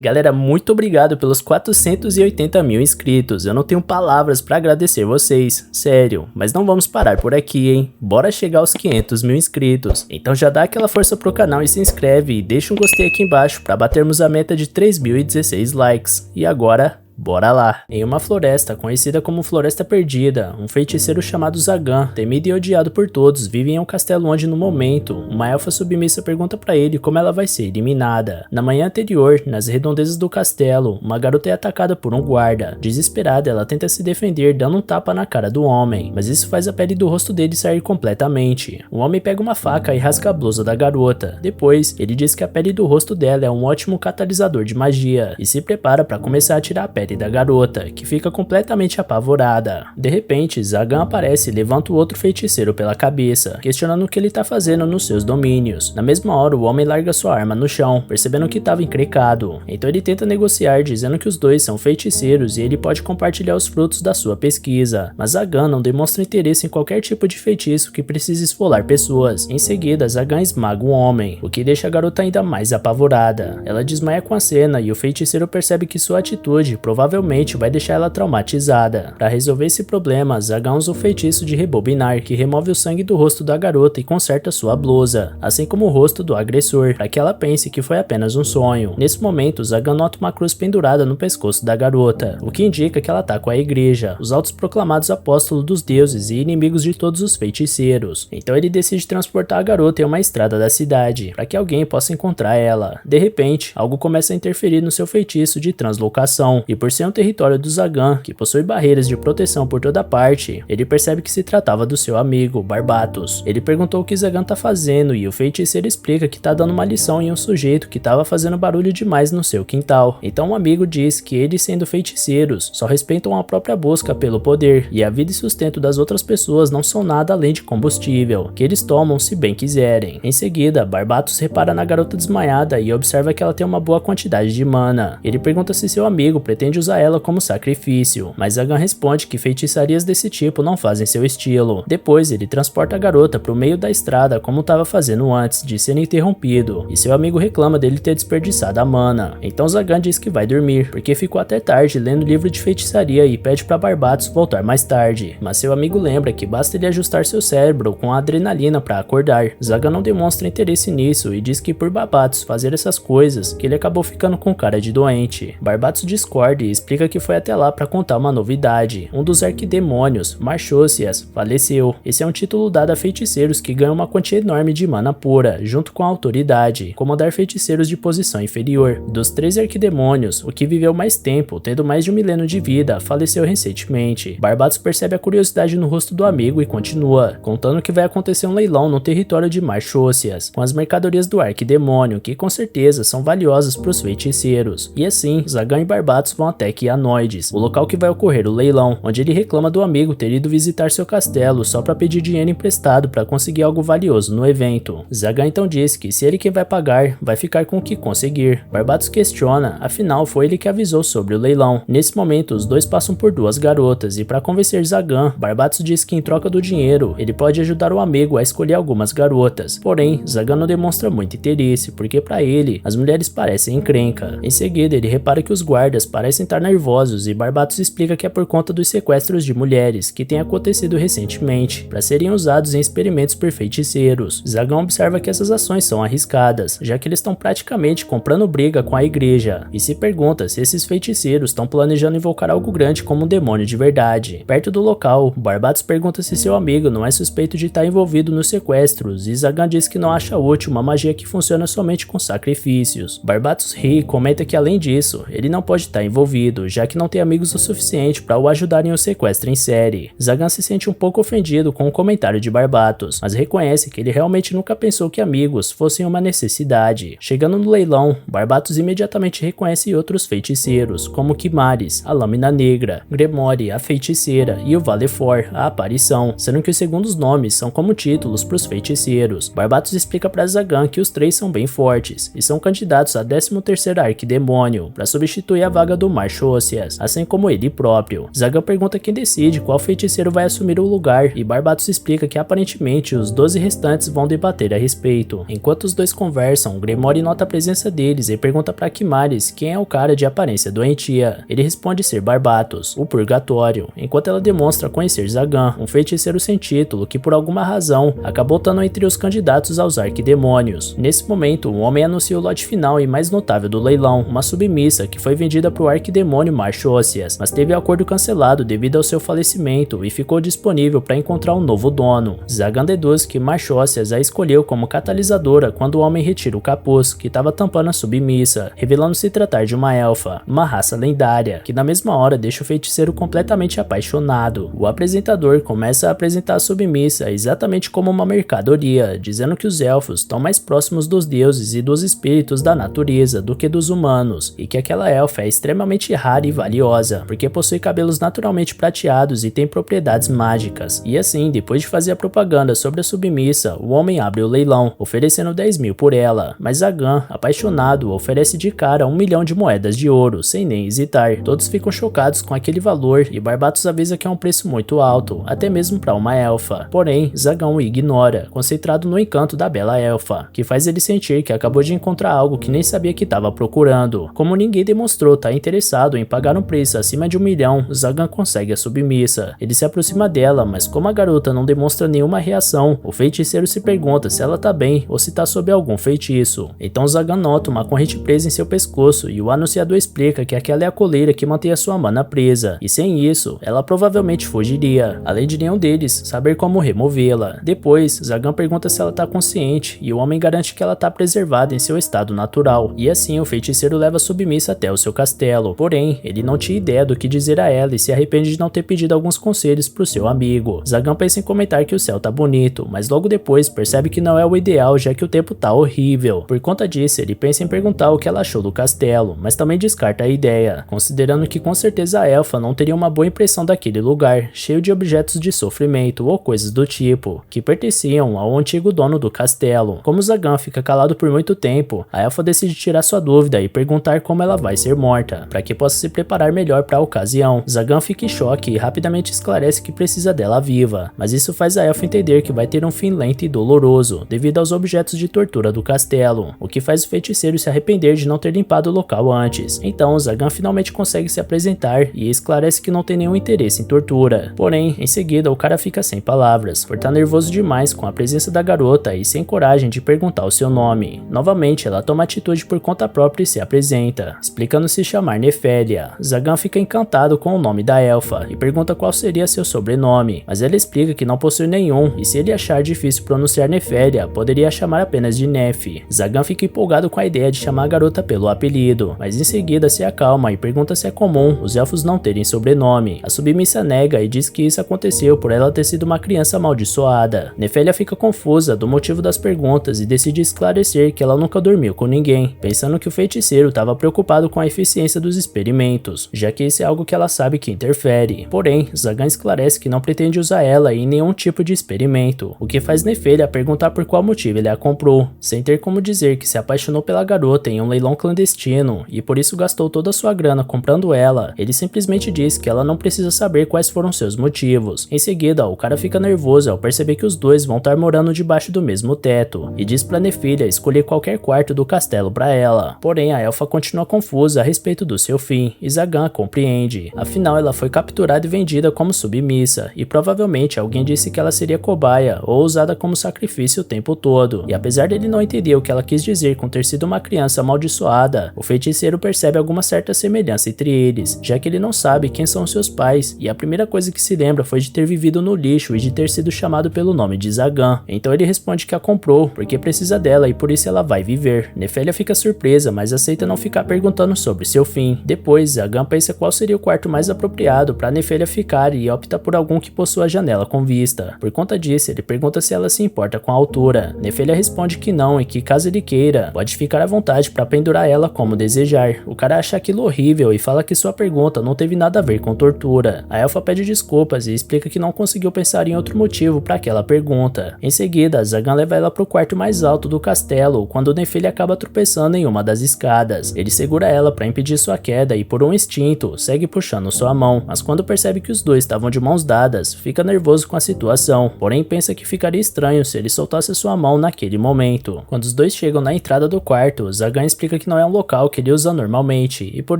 Galera, muito obrigado pelos 480 mil inscritos, eu não tenho palavras pra agradecer vocês, sério, mas não vamos parar por aqui, hein, bora chegar aos 500 mil inscritos, então já dá aquela força pro canal e se inscreve e deixa um gostei aqui embaixo pra batermos a meta de 3.016 likes, e agora... bora lá! Em uma floresta conhecida como Floresta Perdida, um feiticeiro chamado Zagan, temido e odiado por todos, vive em um castelo onde no momento, uma elfa submissa pergunta pra ele como ela vai ser eliminada. Na manhã anterior, nas redondezas do castelo, uma garota é atacada por um guarda. Desesperada, ela tenta se defender dando um tapa na cara do homem, mas isso faz a pele do rosto dele sair completamente. O homem pega uma faca e rasga a blusa da garota. Depois, ele diz que a pele do rosto dela é um ótimo catalisador de magia, e se prepara pra começar a tirar a pele da garota, que fica completamente apavorada. De repente, Zagan aparece e levanta o outro feiticeiro pela cabeça, questionando o que ele tá fazendo nos seus domínios. Na mesma hora, o homem larga sua arma no chão, percebendo que estava encrencado. Então ele tenta negociar, dizendo que os dois são feiticeiros e ele pode compartilhar os frutos da sua pesquisa. Mas Zagan não demonstra interesse em qualquer tipo de feitiço que precise esfolar pessoas. Em seguida, Zagan esmaga o homem, o que deixa a garota ainda mais apavorada. Ela desmaia com a cena e o feiticeiro percebe que sua atitude provavelmente vai deixar ela traumatizada. Para resolver esse problema, Zagan usa o feitiço de rebobinar, que remove o sangue do rosto da garota e conserta sua blusa, assim como o rosto do agressor, para que ela pense que foi apenas um sonho. Nesse momento, Zagan nota uma cruz pendurada no pescoço da garota, o que indica que ela tá com a igreja, os autoproclamados apóstolos dos deuses e inimigos de todos os feiticeiros. Então ele decide transportar a garota em uma estrada da cidade, para que alguém possa encontrar ela. De repente, algo começa a interferir no seu feitiço de translocação, e por ser um território do Zagan, que possui barreiras de proteção por toda parte, ele percebe que se tratava do seu amigo, Barbatos. Ele perguntou o que Zagan tá fazendo e o feiticeiro explica que tá dando uma lição em um sujeito que tava fazendo barulho demais no seu quintal. Então o amigo diz que eles, sendo feiticeiros, só respeitam a própria busca pelo poder, e a vida e sustento das outras pessoas não são nada além de combustível, que eles tomam se bem quiserem. Em seguida, Barbatos repara na garota desmaiada e observa que ela tem uma boa quantidade de mana. Ele pergunta se seu amigo pretende usar ela como sacrifício, mas Zagan responde que feitiçarias desse tipo não fazem seu estilo. Depois ele transporta a garota para o meio da estrada como estava fazendo antes de ser interrompido, e seu amigo reclama dele ter desperdiçado a mana. Então Zagan diz que vai dormir, porque ficou até tarde lendo livro de feitiçaria e pede para Barbatos voltar mais tarde, mas seu amigo lembra que basta ele ajustar seu cérebro com a adrenalina para acordar. Zagan não demonstra interesse nisso e diz que por Barbatos fazer essas coisas, que ele acabou ficando com cara de doente. Barbatos discorda e explica que foi até lá para contar uma novidade. Um dos arquidemônios, Marchocias, faleceu. Esse é um título dado a feiticeiros que ganham uma quantia enorme de mana pura, junto com a autoridade, comandar feiticeiros de posição inferior. Dos 3 arquidemônios, o que viveu mais tempo, tendo mais de 1 milênio de vida, faleceu recentemente. Barbatos percebe a curiosidade no rosto do amigo e continua, contando que vai acontecer um leilão no território de Marchocias, com as mercadorias do arquidemônio, que com certeza são valiosas para os feiticeiros. E assim, Zagan e Barbatos vão até Quianoides, o local que vai ocorrer o leilão, onde ele reclama do amigo ter ido visitar seu castelo só para pedir dinheiro emprestado para conseguir algo valioso no evento. Zagan então diz que se ele quem vai pagar, vai ficar com o que conseguir. Barbatos questiona, afinal foi ele que avisou sobre o leilão. Nesse momento, os dois passam por 2 garotas e para convencer Zagan, Barbatos diz que em troca do dinheiro, ele pode ajudar o amigo a escolher algumas garotas. Porém, Zagan não demonstra muito interesse, porque para ele, as mulheres parecem encrenca. Em seguida, ele repara que os guardas parecem estar nervosos e Barbatos explica que é por conta dos sequestros de mulheres que têm acontecido recentemente, para serem usados em experimentos por feiticeiros. Zagan observa que essas ações são arriscadas, já que eles estão praticamente comprando briga com a igreja, e se pergunta se esses feiticeiros estão planejando invocar algo grande como um demônio de verdade. Perto do local, Barbatos pergunta se seu amigo não é suspeito de estar envolvido nos sequestros, e Zagan diz que não acha útil uma magia que funciona somente com sacrifícios. Barbatos ri e comenta que além disso, ele não pode estar envolvido, já que não tem amigos o suficiente para o ajudarem o sequestro em série. Zagan se sente um pouco ofendido com o comentário de Barbatos, mas reconhece que ele realmente nunca pensou que amigos fossem uma necessidade. Chegando no leilão, Barbatos imediatamente reconhece outros feiticeiros, como Kimaris, a Lâmina Negra, Gremori, a Feiticeira, e o Valefor, a Aparição, sendo que os segundos nomes são como títulos para os feiticeiros. Barbatos explica para Zagan que os 3 são bem fortes, e são candidatos a 13º arquidemônio, para substituir a vaga do Marchocias, assim como ele próprio. Zagan pergunta quem decide qual feiticeiro vai assumir o lugar e Barbatos explica que aparentemente os 12 restantes vão debater a respeito. Enquanto os dois conversam, Grimoire nota a presença deles e pergunta para Kimaris quem é o cara de aparência doentia. Ele responde ser Barbatos, o Purgatório, enquanto ela demonstra conhecer Zagan, um feiticeiro sem título que por alguma razão acabou estando entre os candidatos aos arquidemônios. Nesse momento, um homem anuncia o lote final e mais notável do leilão, uma submissa que foi vendida para o arquidemônio Marchocias, mas teve o acordo cancelado devido ao seu falecimento e ficou disponível para encontrar um novo dono. Zagan deduz que Marchocias a escolheu como catalisadora quando o homem retira o capuz que estava tampando a submissa, revelando se tratar de uma elfa, uma raça lendária, que na mesma hora deixa o feiticeiro completamente apaixonado. O apresentador começa a apresentar a submissa exatamente como uma mercadoria, dizendo que os elfos estão mais próximos dos deuses e dos espíritos da natureza do que dos humanos, e que aquela elfa é extremamente rara e valiosa, porque possui cabelos naturalmente prateados e tem propriedades mágicas. E assim, depois de fazer a propaganda sobre a submissa, o homem abre o leilão, oferecendo 10 mil por ela, mas Zagan, apaixonado, oferece de cara 1 milhão de moedas de ouro, sem nem hesitar. Todos ficam chocados com aquele valor e Barbatos avisa que é um preço muito alto, até mesmo para uma elfa. Porém, Zagan o ignora, concentrado no encanto da bela elfa, que faz ele sentir que acabou de encontrar algo que nem sabia que estava procurando. Como ninguém demonstrou estar interessado em pagar um preço acima de 1 milhão, Zagan consegue a submissa. Ele se aproxima dela, mas como a garota não demonstra nenhuma reação, o feiticeiro se pergunta se ela tá bem ou se tá sob algum feitiço. Então Zagan nota uma corrente presa em seu pescoço e o anunciador explica que aquela é a coleira que mantém a sua mana presa, e sem isso, ela provavelmente fugiria, além de nenhum deles saber como removê-la. Depois, Zagan pergunta se ela tá consciente e o homem garante que ela tá preservada em seu estado natural, e assim o feiticeiro leva a submissa até o seu castelo. Porém, ele não tinha ideia do que dizer a ela e se arrepende de não ter pedido alguns conselhos pro seu amigo. Zagan pensa em comentar que o céu tá bonito, mas logo depois percebe que não é o ideal, já que o tempo tá horrível. Por conta disso, ele pensa em perguntar o que ela achou do castelo, mas também descarta a ideia, considerando que com certeza a elfa não teria uma boa impressão daquele lugar, cheio de objetos de sofrimento ou coisas do tipo, que pertenciam ao antigo dono do castelo. Como Zagan fica calado por muito tempo, a elfa decide tirar sua dúvida e perguntar como ela vai ser morta, para que possa se preparar melhor para a ocasião. Zagan fica em choque e rapidamente esclarece que precisa dela viva, mas isso faz a elfa entender que vai ter um fim lento e doloroso, devido aos objetos de tortura do castelo, o que faz o feiticeiro se arrepender de não ter limpado o local antes. Então Zagan finalmente consegue se apresentar e esclarece que não tem nenhum interesse em tortura. Porém, em seguida o cara fica sem palavras, por estar nervoso demais com a presença da garota e sem coragem de perguntar o seu nome. Novamente ela toma atitude por conta própria e se apresenta, explicando se chamar Nefélia. Zagan fica encantado com o nome da elfa e pergunta qual seria seu sobrenome, mas ela explica que não possui nenhum e se ele achar difícil pronunciar Nefélia, poderia chamar apenas de Nef. Zagan fica empolgado com a ideia de chamar a garota pelo apelido, mas em seguida se acalma e pergunta se é comum os elfos não terem sobrenome. A submissa nega e diz que isso aconteceu por ela ter sido uma criança amaldiçoada. Nefélia fica confusa do motivo das perguntas e decide esclarecer que ela nunca dormiu com ninguém, pensando que o feiticeiro estava preocupado com a eficiência dos experimentos, já que isso é algo que ela sabe que interfere. Porém, Zagan esclarece que não pretende usar ela em nenhum tipo de experimento, o que faz Nefélia perguntar por qual motivo ele a comprou, sem ter como dizer que se apaixonou pela garota em um leilão clandestino e por isso gastou toda a sua grana comprando ela. Ele simplesmente diz que ela não precisa saber quais foram seus motivos. Em seguida, o cara fica nervoso ao perceber que os dois vão estar morando debaixo do mesmo teto e diz pra Nefélia escolher qualquer quarto do castelo pra ela. Porém, a elfa continua confusa a respeito do seu fim e Zagan compreende. Afinal, ela foi capturada e vendida como submissa e provavelmente alguém disse que ela seria cobaia ou usada como sacrifício o tempo todo. E apesar dele não entender o que ela quis dizer com ter sido uma criança amaldiçoada, o feiticeiro percebe alguma certa semelhança entre eles, já que ele não sabe quem são seus pais e a primeira coisa que se lembra foi de ter vivido no lixo e de ter sido chamado pelo nome de Zagan. Então ele responde que a comprou porque precisa dela e por isso ela vai viver. Nefélia fica surpresa, mas aceita não ficar perguntando sobre seu fim. Depois, Zagan pensa qual seria o quarto mais apropriado para Nefélia ficar e opta por algum que possua janela com vista. Por conta disso, ele pergunta se ela se importa com a altura. Nefélia responde que não e que caso ele queira, pode ficar à vontade para pendurar ela como desejar. O cara acha aquilo horrível e fala que sua pergunta não teve nada a ver com tortura. A elfa pede desculpas e explica que não conseguiu pensar em outro motivo para aquela pergunta. Em seguida, Zagan leva ela pro quarto mais alto do castelo, quando Nefélia acaba tropeçando em uma das escadas. Ele segura ela para impedir sua queda queda e por um instinto, segue puxando sua mão, mas quando percebe que os dois estavam de mãos dadas, fica nervoso com a situação, porém pensa que ficaria estranho se ele soltasse sua mão naquele momento. Quando os dois chegam na entrada do quarto, Zagan explica que não é um local que ele usa normalmente e por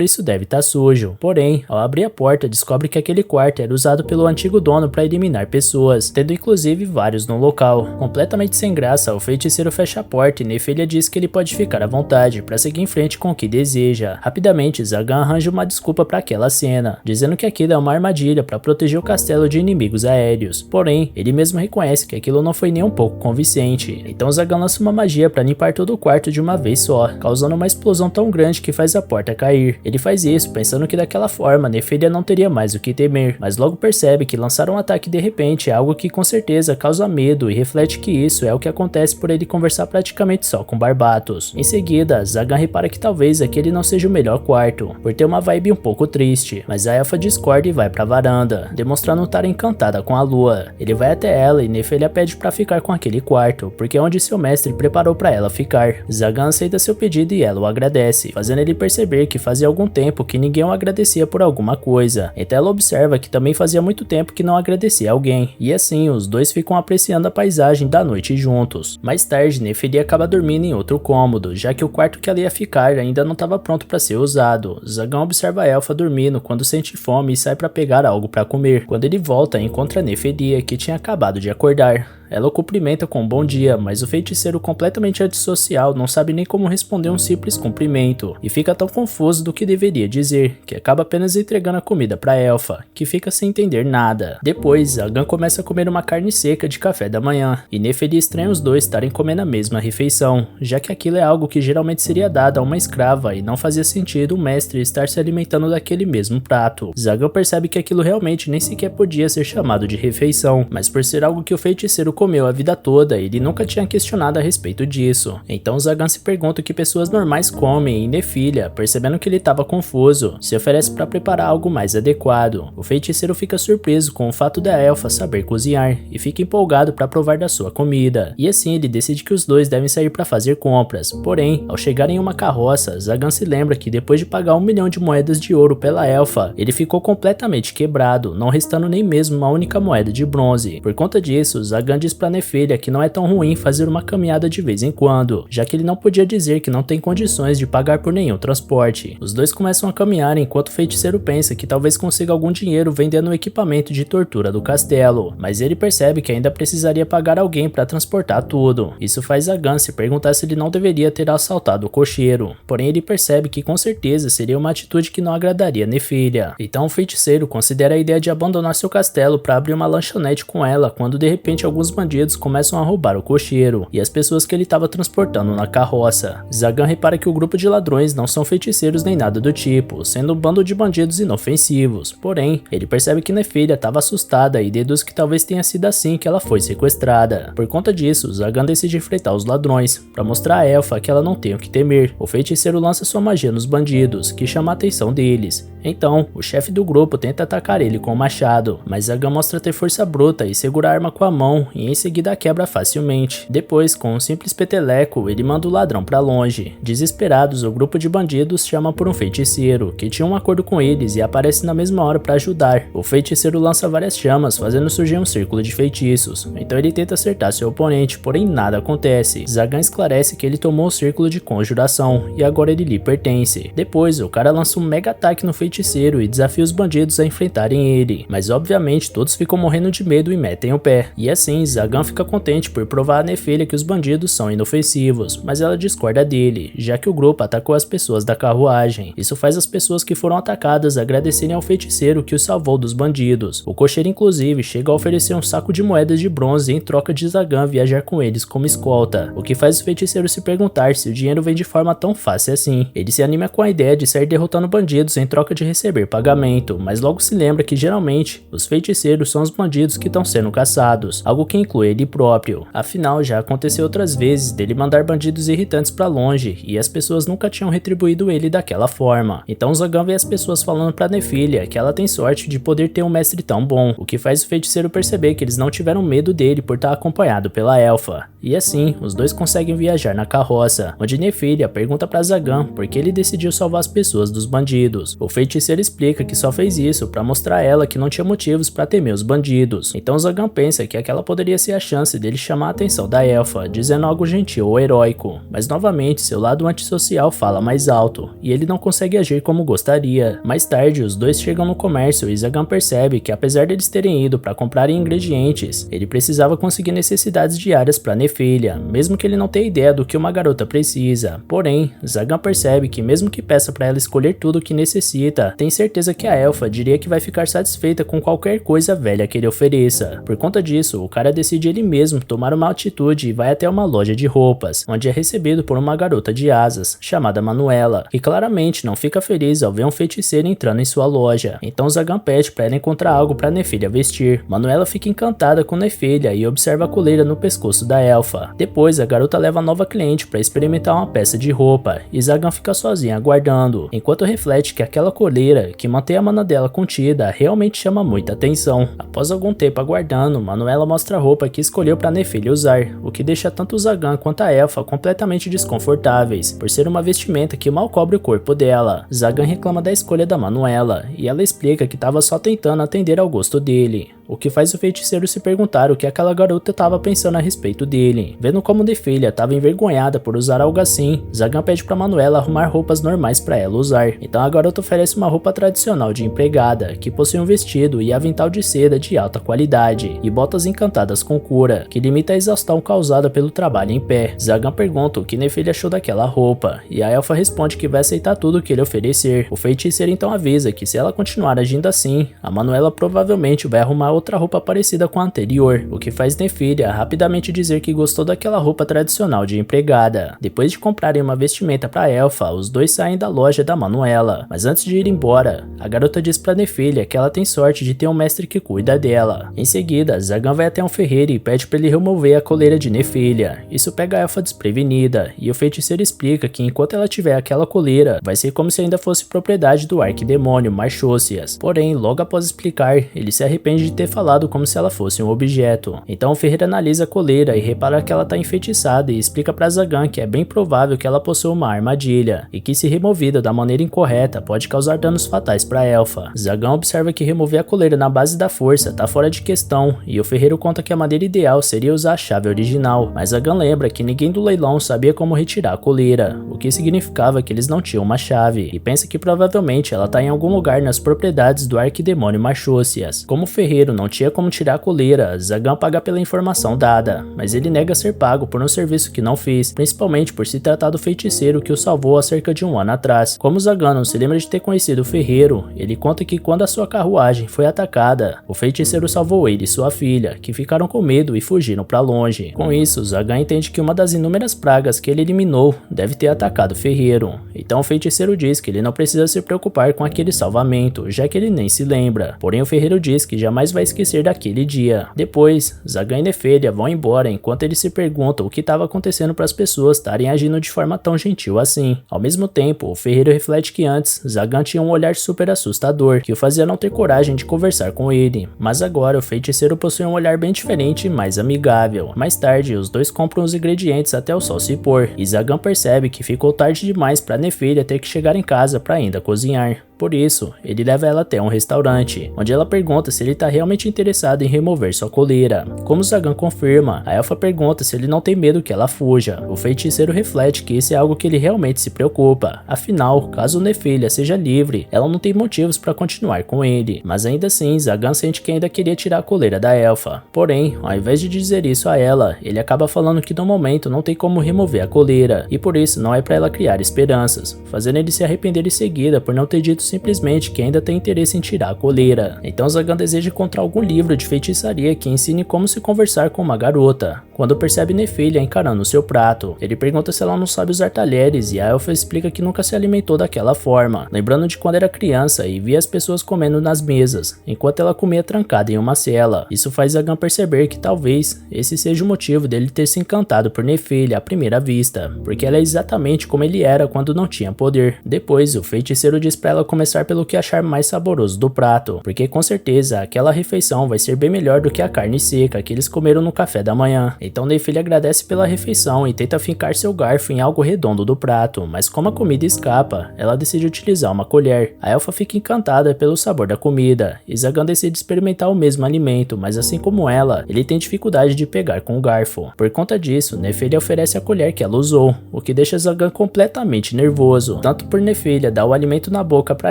isso deve estar sujo. Porém, ao abrir a porta, descobre que aquele quarto era usado pelo antigo dono para eliminar pessoas, tendo inclusive vários no local. Completamente sem graça, o feiticeiro fecha a porta e Nefelia diz que ele pode ficar à vontade para seguir em frente com o que deseja. Rapidamente, Zagan arranja uma desculpa para aquela cena, dizendo que aquilo é uma armadilha para proteger o castelo de inimigos aéreos. Porém, ele mesmo reconhece que aquilo não foi nem um pouco convincente. Então Zagan lança uma magia para limpar todo o quarto de uma vez só, causando uma explosão tão grande que faz a porta cair. Ele faz isso pensando que daquela forma Nefelia não teria mais o que temer, mas logo percebe que lançar um ataque de repente é algo que com certeza causa medo e reflete que isso é o que acontece por ele conversar praticamente só com Barbatos. Em seguida, Zagan repara que talvez aquele não seja o melhor quarto, por ter uma vibe um pouco triste, mas a elfa discorda e vai pra varanda, demonstrando estar encantada com a lua. Ele vai até ela e Nefelia pede pra ficar com aquele quarto, porque é onde seu mestre preparou pra ela ficar. Zagan aceita seu pedido e ela o agradece, fazendo ele perceber que fazia algum tempo que ninguém o agradecia por alguma coisa. Então ela observa que também fazia muito tempo que não agradecia alguém, e assim os dois ficam apreciando a paisagem da noite juntos. Mais tarde, Nefelia acaba dormindo em outro cômodo, já que o quarto que ela ia ficar ainda não estava pronto para ser usado. Zagan observa a elfa dormindo quando sente fome e sai para pegar algo para comer. Quando ele volta, encontra Nefelia, que tinha acabado de acordar. Ela o cumprimenta com um bom dia, mas o feiticeiro completamente antissocial não sabe nem como responder um simples cumprimento, e fica tão confuso do que deveria dizer, que acaba apenas entregando a comida pra elfa, que fica sem entender nada. Depois, Zagan começa a comer uma carne seca de café da manhã, e Nefelia estranha os dois estarem comendo a mesma refeição, já que aquilo é algo que geralmente seria dado a uma escrava e não fazia sentido o mestre estar se alimentando daquele mesmo prato. Zagan percebe que aquilo realmente nem sequer podia ser chamado de refeição, mas por ser algo que o feiticeiro comeu a vida toda, ele nunca tinha questionado a respeito disso. Então Zagan se pergunta o que pessoas normais comem e Nefelia, percebendo que ele estava confuso, se oferece para preparar algo mais adequado. O feiticeiro fica surpreso com o fato da elfa saber cozinhar e fica empolgado para provar da sua comida. E assim ele decide que os dois devem sair para fazer compras. Porém, ao chegar em uma carroça, Zagan se lembra que depois de pagar 1 milhão de moedas de ouro pela elfa, ele ficou completamente quebrado, não restando nem mesmo uma única moeda de bronze. Por conta disso, Zagan diz para Nefelia que não é tão ruim fazer uma caminhada de vez em quando, já que ele não podia dizer que não tem condições de pagar por nenhum transporte. Os dois começam a caminhar enquanto o feiticeiro pensa que talvez consiga algum dinheiro vendendo o equipamento de tortura do castelo, mas ele percebe que ainda precisaria pagar alguém para transportar tudo. Isso faz Zagan se perguntar se ele não deveria ter assaltado o cocheiro, porém ele percebe que com certeza seria uma atitude que não agradaria Nefelia. Então o feiticeiro considera a ideia de abandonar seu castelo para abrir uma lanchonete com ela, quando de repente alguns bandidos começam a roubar o cocheiro e as pessoas que ele estava transportando na carroça. Zagan repara que o grupo de ladrões não são feiticeiros nem nada do tipo, sendo um bando de bandidos inofensivos. Porém, ele percebe que Nefelia estava assustada e deduz que talvez tenha sido assim que ela foi sequestrada. Por conta disso, Zagan decide enfrentar os ladrões, para mostrar a elfa que ela não tem o que temer. O feiticeiro lança sua magia nos bandidos, que chama a atenção deles. Então, o chefe do grupo tenta atacar ele com o machado, mas Zagan mostra ter força bruta e segura a arma com a mão e em seguida a quebra facilmente. Depois, com um simples peteleco, ele manda o ladrão pra longe. Desesperados, o grupo de bandidos chama por um feiticeiro, que tinha um acordo com eles e aparece na mesma hora pra ajudar. O feiticeiro lança várias chamas, fazendo surgir um círculo de feitiços. Então ele tenta acertar seu oponente, porém nada acontece. Zagan esclarece que ele tomou o círculo de conjuração e agora ele lhe pertence. Depois, o cara lança um mega ataque no feiticeiro e desafia os bandidos a enfrentarem ele, mas obviamente todos ficam morrendo de medo e metem o pé. E assim, Zagan fica contente por provar a Nefelia que os bandidos são inofensivos, mas ela discorda dele, já que o grupo atacou as pessoas da carruagem. Isso faz as pessoas que foram atacadas agradecerem ao feiticeiro que os salvou dos bandidos. O cocheiro inclusive chega a oferecer um saco de moedas de bronze em troca de Zagan viajar com eles como escolta, o que faz o feiticeiro se perguntar se o dinheiro vem de forma tão fácil assim. Ele se anima com a ideia de sair derrotando bandidos em troca de receber pagamento, mas logo se lembra que geralmente os feiticeiros são os bandidos que estão sendo caçados, algo que inclui ele próprio. Afinal, já aconteceu outras vezes dele mandar bandidos irritantes pra longe e as pessoas nunca tinham retribuído ele daquela forma. Então Zagan vê as pessoas falando pra Nefelia que ela tem sorte de poder ter um mestre tão bom, o que faz o feiticeiro perceber que eles não tiveram medo dele por estar acompanhado pela elfa. E assim, os dois conseguem viajar na carroça, onde Nefelia pergunta pra Zagan por que ele decidiu salvar as pessoas pessoas dos bandidos. O feiticeiro explica que só fez isso para mostrar a ela que não tinha motivos para temer os bandidos. Então Zagan pensa que aquela poderia ser a chance dele chamar a atenção da elfa, dizendo algo gentil ou heróico. Mas novamente seu lado antissocial fala mais alto, e ele não consegue agir como gostaria. Mais tarde, os dois chegam no comércio e Zagan percebe que apesar deles terem ido para comprar ingredientes, ele precisava conseguir necessidades diárias para Nefilha, mesmo que ele não tenha ideia do que uma garota precisa. Porém, Zagan percebe que mesmo que peça para ela escolher tudo o que necessita, tem certeza que a elfa diria que vai ficar satisfeita com qualquer coisa velha que ele ofereça. Por conta disso, o cara decide ele mesmo tomar uma atitude e vai até uma loja de roupas, onde é recebido por uma garota de asas, chamada Manuela, que claramente não fica feliz ao ver um feiticeiro entrando em sua loja. Então Zagan pede para ela encontrar algo para Nefilha vestir. Manuela fica encantada com Nefilha e observa a coleira no pescoço da elfa. Depois, a garota leva a nova cliente para experimentar uma peça de roupa, e Zagan fica sozinha aguardando, enquanto reflete que aquela coleira, que mantém a mana dela contida, realmente chama muita atenção. Após algum tempo aguardando, Manuela mostra a roupa que escolheu para Nefilha usar, o que deixa tanto Zagan quanto a elfa completamente desconfortáveis, por ser uma vestimenta que mal cobre o corpo dela. Zagan reclama da escolha da Manuela, e ela explica que estava só tentando atender ao gosto dele, o que faz o feiticeiro se perguntar o que aquela garota estava pensando a respeito dele. Vendo como Nefilha estava envergonhada por usar algo assim, Zagan pede para Manuela arrumar roupas normais para ela usar. Então a garota oferece uma roupa tradicional de empregada, que possui um vestido e avental de seda de alta qualidade, e botas encantadas com cura, que limita a exaustão causada pelo trabalho em pé. Zagan pergunta o que Nefilha achou daquela roupa, e a elfa responde que vai aceitar tudo o que ele oferecer. O feiticeiro então avisa que se ela continuar agindo assim, a Manuela provavelmente vai arrumar outra roupa parecida com a anterior, o que faz Nefilha rapidamente dizer que gostou daquela roupa tradicional de empregada. Depois de comprarem uma vestimenta para a elfa, os dois saem da loja da Manuela, mas antes de ir embora, a garota diz para Nefilha que ela tem sorte de ter um mestre que cuida dela. Em seguida, Zagan vai até um ferreiro e pede para ele remover a coleira de Nefilha. Isso pega a elfa desprevenida, e o feiticeiro explica que enquanto ela tiver aquela coleira, vai ser como se ainda fosse propriedade do arquidemônio Marchocias. Porém, logo após explicar, ele se arrepende de ter falado como se ela fosse um objeto. Então o ferreiro analisa a coleira e repara que ela está enfeitiçada e explica para Zagan que é bem provável que ela possua uma armadilha, e que se removida da maneira incorreta pode causar danos fatais para a elfa. Zagan observa que remover a coleira na base da força está fora de questão, e o ferreiro conta que a maneira ideal seria usar a chave original, mas Zagan lembra que ninguém do leilão sabia como retirar a coleira, o que significava que eles não tinham uma chave, e pensa que provavelmente ela está em algum lugar nas propriedades do arquidemônio Marchocias. Como o ferreiro não tinha como tirar a coleira, Zagan paga pela informação dada, mas ele nega ser pago por um serviço que não fez, principalmente por se tratar do feiticeiro que o salvou há cerca de um ano atrás. Como Zagan não se lembra de ter conhecido o ferreiro, ele conta que quando a sua carruagem foi atacada, o feiticeiro salvou ele e sua filha, que ficaram com medo e fugiram para longe. Com isso, Zagan entende que uma das inúmeras pragas que ele eliminou deve ter atacado o ferreiro. Então o feiticeiro diz que ele não precisa se preocupar com aquele salvamento, já que ele nem se lembra. Porém o ferreiro diz que jamais vai esquecer daquele dia. Depois, Zagan e Nefilha vão embora enquanto eles se perguntam o que estava acontecendo para as pessoas estarem agindo de forma tão gentil assim. Ao mesmo tempo, o ferreiro reflete que antes, Zagan tinha um olhar super assustador, que o fazia não ter coragem de conversar com ele. Mas agora o feiticeiro possui um olhar bem diferente e mais amigável. Mais tarde, os dois compram os ingredientes até o sol se pôr, e Zagan percebe que ficou tarde demais para Nefilha ter que chegar em casa para ainda cozinhar. Por isso, ele leva ela até um restaurante, onde ela pergunta se ele está realmente interessado em remover sua coleira. Como Zagan confirma, a elfa pergunta se ele não tem medo que ela fuja. O feiticeiro reflete que isso é algo que ele realmente se preocupa. Afinal, caso Nefilha seja livre, ela não tem motivos para continuar com ele. Mas ainda assim, Zagan sente que ainda queria tirar a coleira da elfa. Porém, ao invés de dizer isso a ela, ele acaba falando que no momento não tem como remover a coleira, e por isso não é para ela criar esperanças, fazendo ele se arrepender em seguida por não ter dito simplesmente que ainda tem interesse em tirar a coleira. Então Zagan deseja encontrar algum livro de feitiçaria que ensine como se conversar com uma garota. Quando percebe Nefilha encarando seu prato, ele pergunta se ela não sabe usar talheres, e a elfa explica que nunca se alimentou daquela forma, lembrando de quando era criança e via as pessoas comendo nas mesas, enquanto ela comia trancada em uma cela. Isso faz Zagan perceber que talvez esse seja o motivo dele ter se encantado por Nefilha à primeira vista, porque ela é exatamente como ele era quando não tinha poder. Depois, o feiticeiro diz para ela começar começar pelo que achar mais saboroso do prato, porque com certeza aquela refeição vai ser bem melhor do que a carne seca que eles comeram no café da manhã. Então Nefilha agradece pela refeição e tenta fincar seu garfo em algo redondo do prato, mas como a comida escapa, ela decide utilizar uma colher. A elfa fica encantada pelo sabor da comida, e Zagan decide experimentar o mesmo alimento, mas assim como ela, ele tem dificuldade de pegar com o garfo. Por conta disso, Nefilha oferece a colher que ela usou, o que deixa Zagan completamente nervoso, tanto por Nefilha dar o alimento na boca para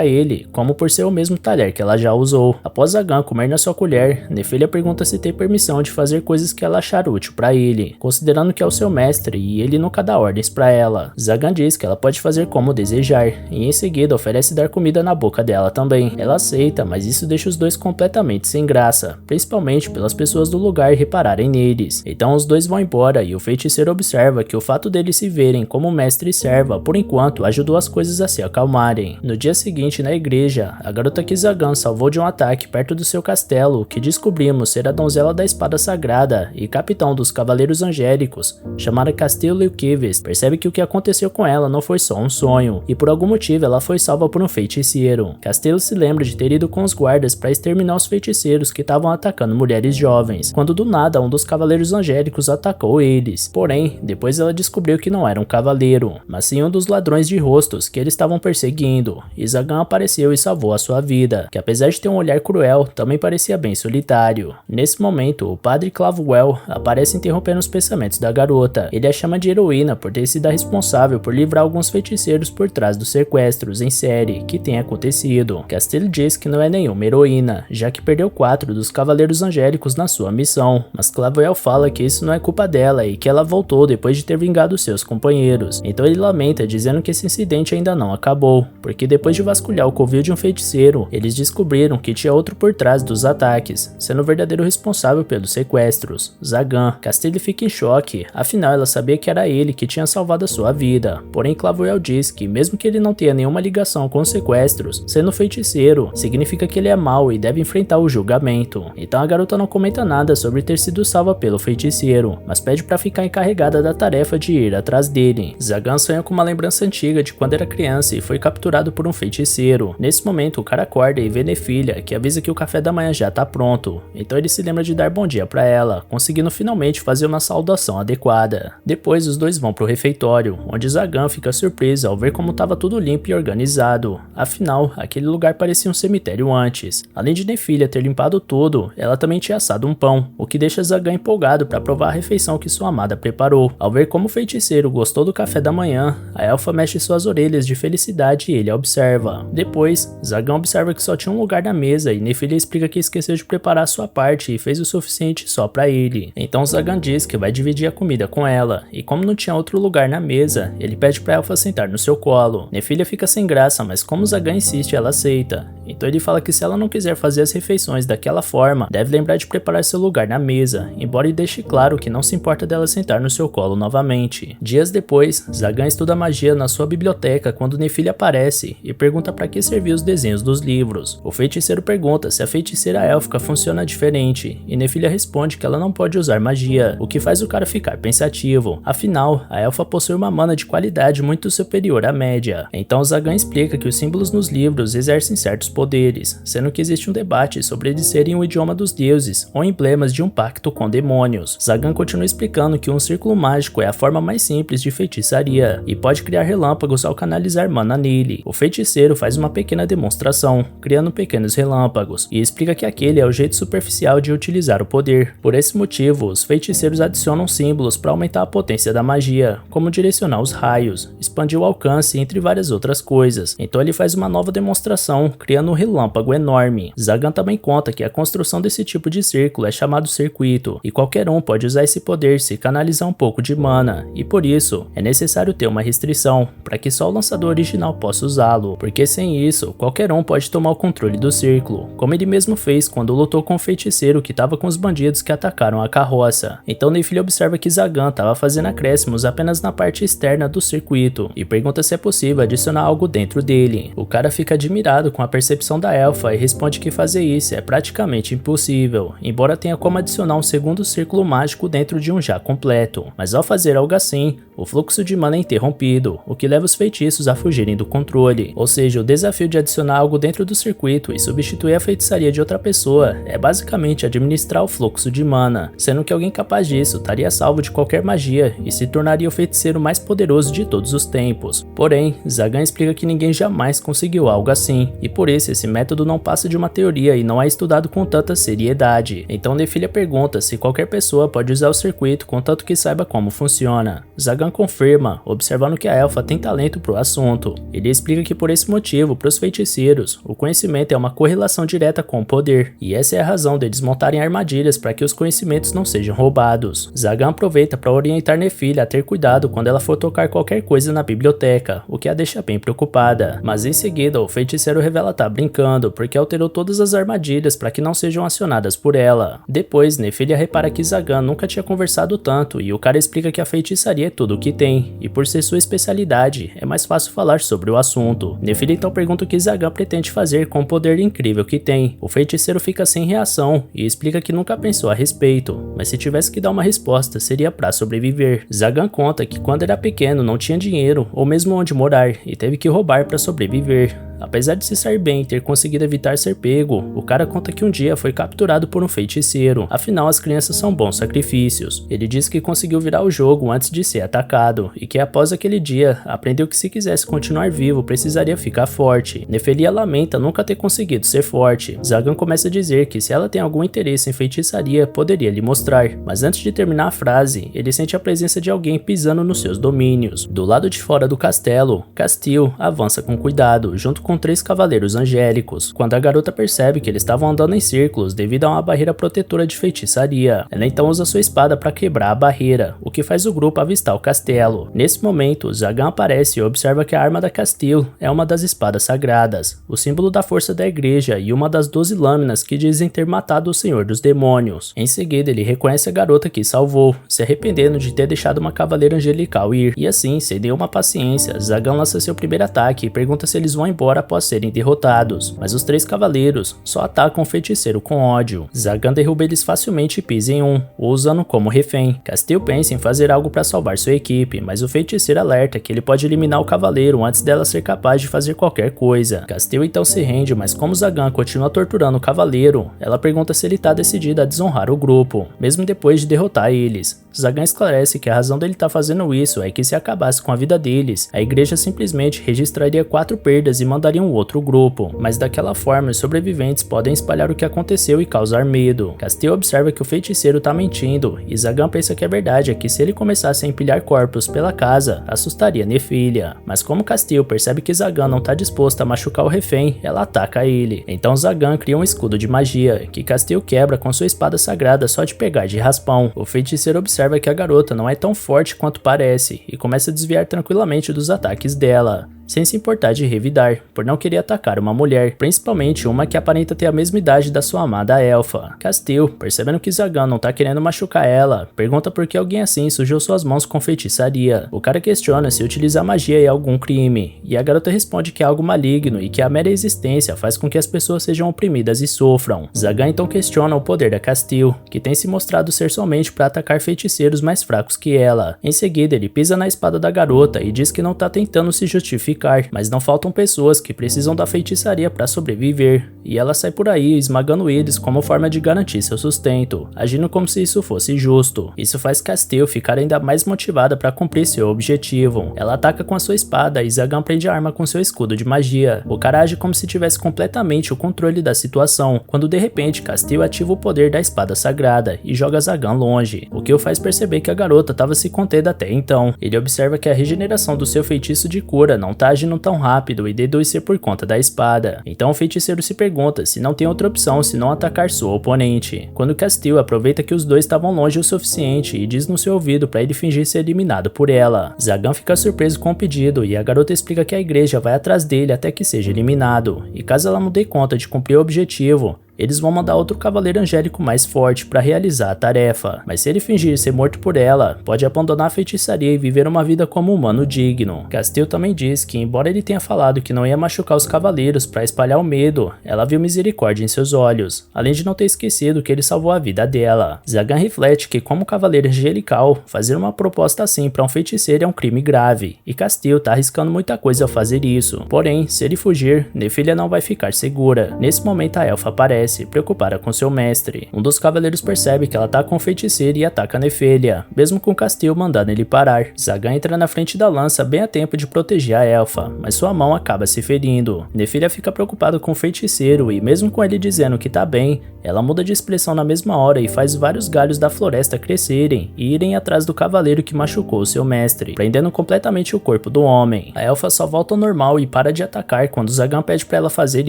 ele, como por ser o mesmo talher que ela já usou. Após Zagan comer na sua colher, Nefilha pergunta se tem permissão de fazer coisas que ela achar útil para ele, considerando que é o seu mestre e ele nunca dá ordens para ela. Zagan diz que ela pode fazer como desejar, e em seguida oferece dar comida na boca dela também. Ela aceita, mas isso deixa os dois completamente sem graça, principalmente pelas pessoas do lugar repararem neles. Então os dois vão embora e o feiticeiro observa que o fato deles se verem como mestre e serva, por enquanto, ajudou as coisas a se acalmarem. No dia seguinte, na igreja, a garota que Zagan salvou de um ataque perto do seu castelo, que descobrimos ser a donzela da espada sagrada e capitão dos cavaleiros angélicos, chamada Castelo Leuquives, percebe que o que aconteceu com ela não foi só um sonho, e por algum motivo ela foi salva por um feiticeiro. Castelo se lembra de ter ido com os guardas para exterminar os feiticeiros que estavam atacando mulheres jovens, quando do nada um dos cavaleiros angélicos atacou eles. Porém, depois ela descobriu que não era um cavaleiro, mas sim um dos ladrões de rostos que eles estavam perseguindo, e Zagan apareceu e salvou a sua vida, que apesar de ter um olhar cruel, também parecia bem solitário. Nesse momento, o padre Clavuel aparece interrompendo os pensamentos da garota. Ele a chama de heroína por ter sido a responsável por livrar alguns feiticeiros por trás dos sequestros em série que tem acontecido. Castelo diz que não é nenhuma heroína, já que perdeu 4 dos cavaleiros angélicos na sua missão, mas Clavuel fala que isso não é culpa dela e que ela voltou depois de ter vingado seus companheiros. Então ele lamenta, dizendo que esse incidente ainda não acabou, porque depois de vasculhar o covil de um feiticeiro, eles descobriram que tinha outro por trás dos ataques, sendo o verdadeiro responsável pelos sequestros, Zagan. Castelo fica em choque, afinal ela sabia que era ele que tinha salvado a sua vida. Porém Clavuel diz que mesmo que ele não tenha nenhuma ligação com os sequestros, sendo feiticeiro, significa que ele é mau e deve enfrentar o julgamento. Então a garota não comenta nada sobre ter sido salva pelo feiticeiro, mas pede para ficar encarregada da tarefa de ir atrás dele. Zagan sonha com uma lembrança antiga de quando era criança e foi capturado por um feiticeiro. Nesse momento o cara acorda e vê Nefilha, que avisa que o café da manhã já tá pronto. Então ele se lembra de dar bom dia para ela, conseguindo finalmente fazer uma saudação adequada. Depois os dois vão pro refeitório, onde Zagan fica surpresa ao ver como tava tudo limpo e organizado. Afinal, aquele lugar parecia um cemitério antes. Além de Nefilha ter limpado tudo, ela também tinha assado um pão, o que deixa Zagan empolgado para provar a refeição que sua amada preparou. Ao ver como o feiticeiro gostou do café da manhã, a elfa mexe suas orelhas de felicidade e ele a observa. Depois, Zagan observa que só tinha um lugar na mesa e Nefilha explica que esqueceu de preparar a sua parte e fez o suficiente só para ele. Então Zagan diz que vai dividir a comida com ela, e como não tinha outro lugar na mesa, ele pede para a elfa sentar no seu colo. Nefilha fica sem graça, mas como Zagan insiste, ela aceita. Então ele fala que se ela não quiser fazer as refeições daquela forma, deve lembrar de preparar seu lugar na mesa, embora ele deixe claro que não se importa dela sentar no seu colo novamente. Dias depois, Zagan estuda magia na sua biblioteca quando Nefilha aparece e pergunta para que serviam os desenhos dos livros. O feiticeiro pergunta se a feiticeira élfica funciona diferente, e Nefilha responde que ela não pode usar magia, o que faz o cara ficar pensativo. Afinal, a elfa possui uma mana de qualidade muito superior à média. Então Zagan explica que os símbolos nos livros exercem certos poderes, sendo que existe um debate sobre eles serem o idioma dos deuses ou emblemas de um pacto com demônios. Zagan continua explicando que um círculo mágico é a forma mais simples de feitiçaria e pode criar relâmpagos ao canalizar mana nele. O feiticeiro faz uma pequena demonstração, criando pequenos relâmpagos, e explica que aquele é o jeito superficial de utilizar o poder. Por esse motivo, os feiticeiros adicionam símbolos para aumentar a potência da magia, como direcionar os raios, expandir o alcance, entre várias outras coisas. Então ele faz uma nova demonstração, criando um relâmpago enorme. Zagan também conta que a construção desse tipo de círculo é chamado circuito, e qualquer um pode usar esse poder se canalizar um pouco de mana, e por isso é necessário ter uma restrição, para que só o lançador original possa usá-lo, porque sem isso, qualquer um pode tomar o controle do círculo, como ele mesmo fez quando lutou com o feiticeiro que estava com os bandidos que atacaram a carroça. Então Nefilha observa que Zagan estava fazendo acréscimos apenas na parte externa do circuito, e pergunta se é possível adicionar algo dentro dele. O cara fica admirado com a percepção percepção da elfa e responde que fazer isso é praticamente impossível, embora tenha como adicionar um segundo círculo mágico dentro de um já completo. Mas ao fazer algo assim, o fluxo de mana é interrompido, o que leva os feitiços a fugirem do controle. Ou seja, o desafio de adicionar algo dentro do circuito e substituir a feitiçaria de outra pessoa é basicamente administrar o fluxo de mana, sendo que alguém capaz disso estaria salvo de qualquer magia e se tornaria o feiticeiro mais poderoso de todos os tempos. Porém, Zagan explica que ninguém jamais conseguiu algo assim, e por isso esse método não passa de uma teoria e não é estudado com tanta seriedade. Então Nephilia pergunta se qualquer pessoa pode usar o circuito contanto que saiba como funciona. Zagan confirma, observando que a elfa tem talento pro assunto. Ele explica que por esse motivo, para os feiticeiros, o conhecimento é uma correlação direta com o poder, e essa é a razão deles montarem armadilhas para que os conhecimentos não sejam roubados. Zagan aproveita para orientar Nephilia a ter cuidado quando ela for tocar qualquer coisa na biblioteca, o que a deixa bem preocupada. Mas em seguida, o feiticeiro revela estar brincando, porque alterou todas as armadilhas para que não sejam acionadas por ela. Depois, Nephilia repara que Zagan nunca tinha conversado tanto, e o cara explica que a feitiçaria é tudo o que tem, e por ser sua especialidade, é mais fácil falar sobre o assunto. Nephilia então pergunta o que Zagan pretende fazer com o poder incrível que tem. O feiticeiro fica sem reação, e explica que nunca pensou a respeito, mas se tivesse que dar uma resposta, seria para sobreviver. Zagan conta que quando era pequeno não tinha dinheiro, ou mesmo onde morar, e teve que roubar para sobreviver. Apesar de se sair bem e ter conseguido evitar ser pego, o cara conta que um dia foi capturado por um feiticeiro, afinal as crianças são bons sacrifícios. Ele diz que conseguiu virar o jogo antes de ser atacado, e que após aquele dia, aprendeu que se quisesse continuar vivo, precisaria ficar forte. Nephilia lamenta nunca ter conseguido ser forte. Zagan começa a dizer que se ela tem algum interesse em feitiçaria, poderia lhe mostrar, mas antes de terminar a frase, ele sente a presença de alguém pisando nos seus domínios. Do lado de fora do castelo, Castile avança com cuidado, junto com 3 cavaleiros angélicos. Quando a garota percebe que eles estavam andando em círculos devido a uma barreira protetora de feitiçaria, ela então usa sua espada para quebrar a barreira, o que faz o grupo avistar o castelo. Nesse momento, Zagan aparece e observa que a arma da Castile é uma das espadas sagradas, o símbolo da força da igreja e uma das 12 lâminas que dizem ter matado o Senhor dos Demônios. Em seguida, ele reconhece a garota que salvou, se arrependendo de ter deixado uma cavaleira angelical ir, e assim, sem nenhuma paciência, Zagan lança seu primeiro ataque e pergunta se eles vão embora após serem derrotados, mas os 3 cavaleiros só atacam o feiticeiro com ódio. Zagan derruba eles facilmente e pisa em um, usando como refém. Castile pensa em fazer algo para salvar sua equipe, mas o feiticeiro alerta que ele pode eliminar o cavaleiro antes dela ser capaz de fazer qualquer coisa. Castile então se rende, mas como Zagan continua torturando o cavaleiro, ela pergunta se ele tá decidido a desonrar o grupo, mesmo depois de derrotar eles. Zagan esclarece que a razão dele estar fazendo isso é que se acabasse com a vida deles, a igreja simplesmente registraria 4 perdas e mandaria um outro grupo, mas daquela forma os sobreviventes podem espalhar o que aconteceu e causar medo. Castile observa que o feiticeiro tá mentindo, e Zagan pensa que a verdade é que se ele começasse a empilhar corpos pela casa, assustaria Nephilia. Mas como Castile percebe que Zagan não tá disposto a machucar o refém, ela ataca ele. Então Zagan cria um escudo de magia, que Castile quebra com sua espada sagrada só de pegar de raspão. O feiticeiro observa que a garota não é tão forte quanto parece, e começa a desviar tranquilamente dos ataques dela, sem se importar de revidar, por não querer atacar uma mulher, principalmente uma que aparenta ter a mesma idade da sua amada elfa. Castile, percebendo que Zagan não tá querendo machucar ela, pergunta por que alguém assim sujou suas mãos com feitiçaria. O cara questiona se utilizar magia é algum crime, e a garota responde que é algo maligno e que a mera existência faz com que as pessoas sejam oprimidas e sofram. Zagan então questiona o poder da Castile, que tem se mostrado ser somente para atacar feiticeiros mais fracos que ela. Em seguida, ele pisa na espada da garota e diz que não tá tentando se justificar, mas não faltam pessoas que precisam da feitiçaria para sobreviver, e ela sai por aí esmagando eles como forma de garantir seu sustento, agindo como se isso fosse justo. Isso faz Castile ficar ainda mais motivada para cumprir seu objetivo. Ela ataca com a sua espada e Zagan prende a arma com seu escudo de magia. O cara age como se tivesse completamente o controle da situação, quando de repente Castile ativa o poder da espada sagrada e joga Zagan longe, o que o faz perceber que a garota estava se contendo até então. Ele observa que a regeneração do seu feitiço de cura não tá agindo tão rápido e deduz ser por conta da espada. Então o feiticeiro se pergunta se não tem outra opção senão atacar sua oponente, quando Castile aproveita que os dois estavam longe o suficiente e diz no seu ouvido para ele fingir ser eliminado por ela. Zagan fica surpreso com o pedido e a garota explica que a igreja vai atrás dele até que seja eliminado, e caso ela não dê conta de cumprir o objetivo, eles vão mandar outro cavaleiro angélico mais forte para realizar a tarefa, mas se ele fingir ser morto por ela, pode abandonar a feitiçaria e viver uma vida como humano digno. Castile também diz que, embora ele tenha falado que não ia machucar os cavaleiros para espalhar o medo, ela viu misericórdia em seus olhos, além de não ter esquecido que ele salvou a vida dela. Zagan reflete que, como cavaleiro angelical, fazer uma proposta assim para um feiticeiro é um crime grave, e Castile tá arriscando muita coisa ao fazer isso. Porém, se ele fugir, Nephilia não vai ficar segura. Nesse momento a elfa aparece, preocupada com seu mestre. Um dos cavaleiros percebe que ela tá com o feiticeiro e ataca Nephilia, mesmo com Castile mandando ele parar. Zagan entra na frente da lança bem a tempo de proteger a elfa, mas sua mão acaba se ferindo. Nephilia fica preocupada com o feiticeiro e, mesmo com ele dizendo que tá bem, ela muda de expressão na mesma hora e faz vários galhos da floresta crescerem e irem atrás do cavaleiro que machucou seu mestre, prendendo completamente o corpo do homem. A elfa só volta ao normal e para de atacar quando Zagan pede para ela fazer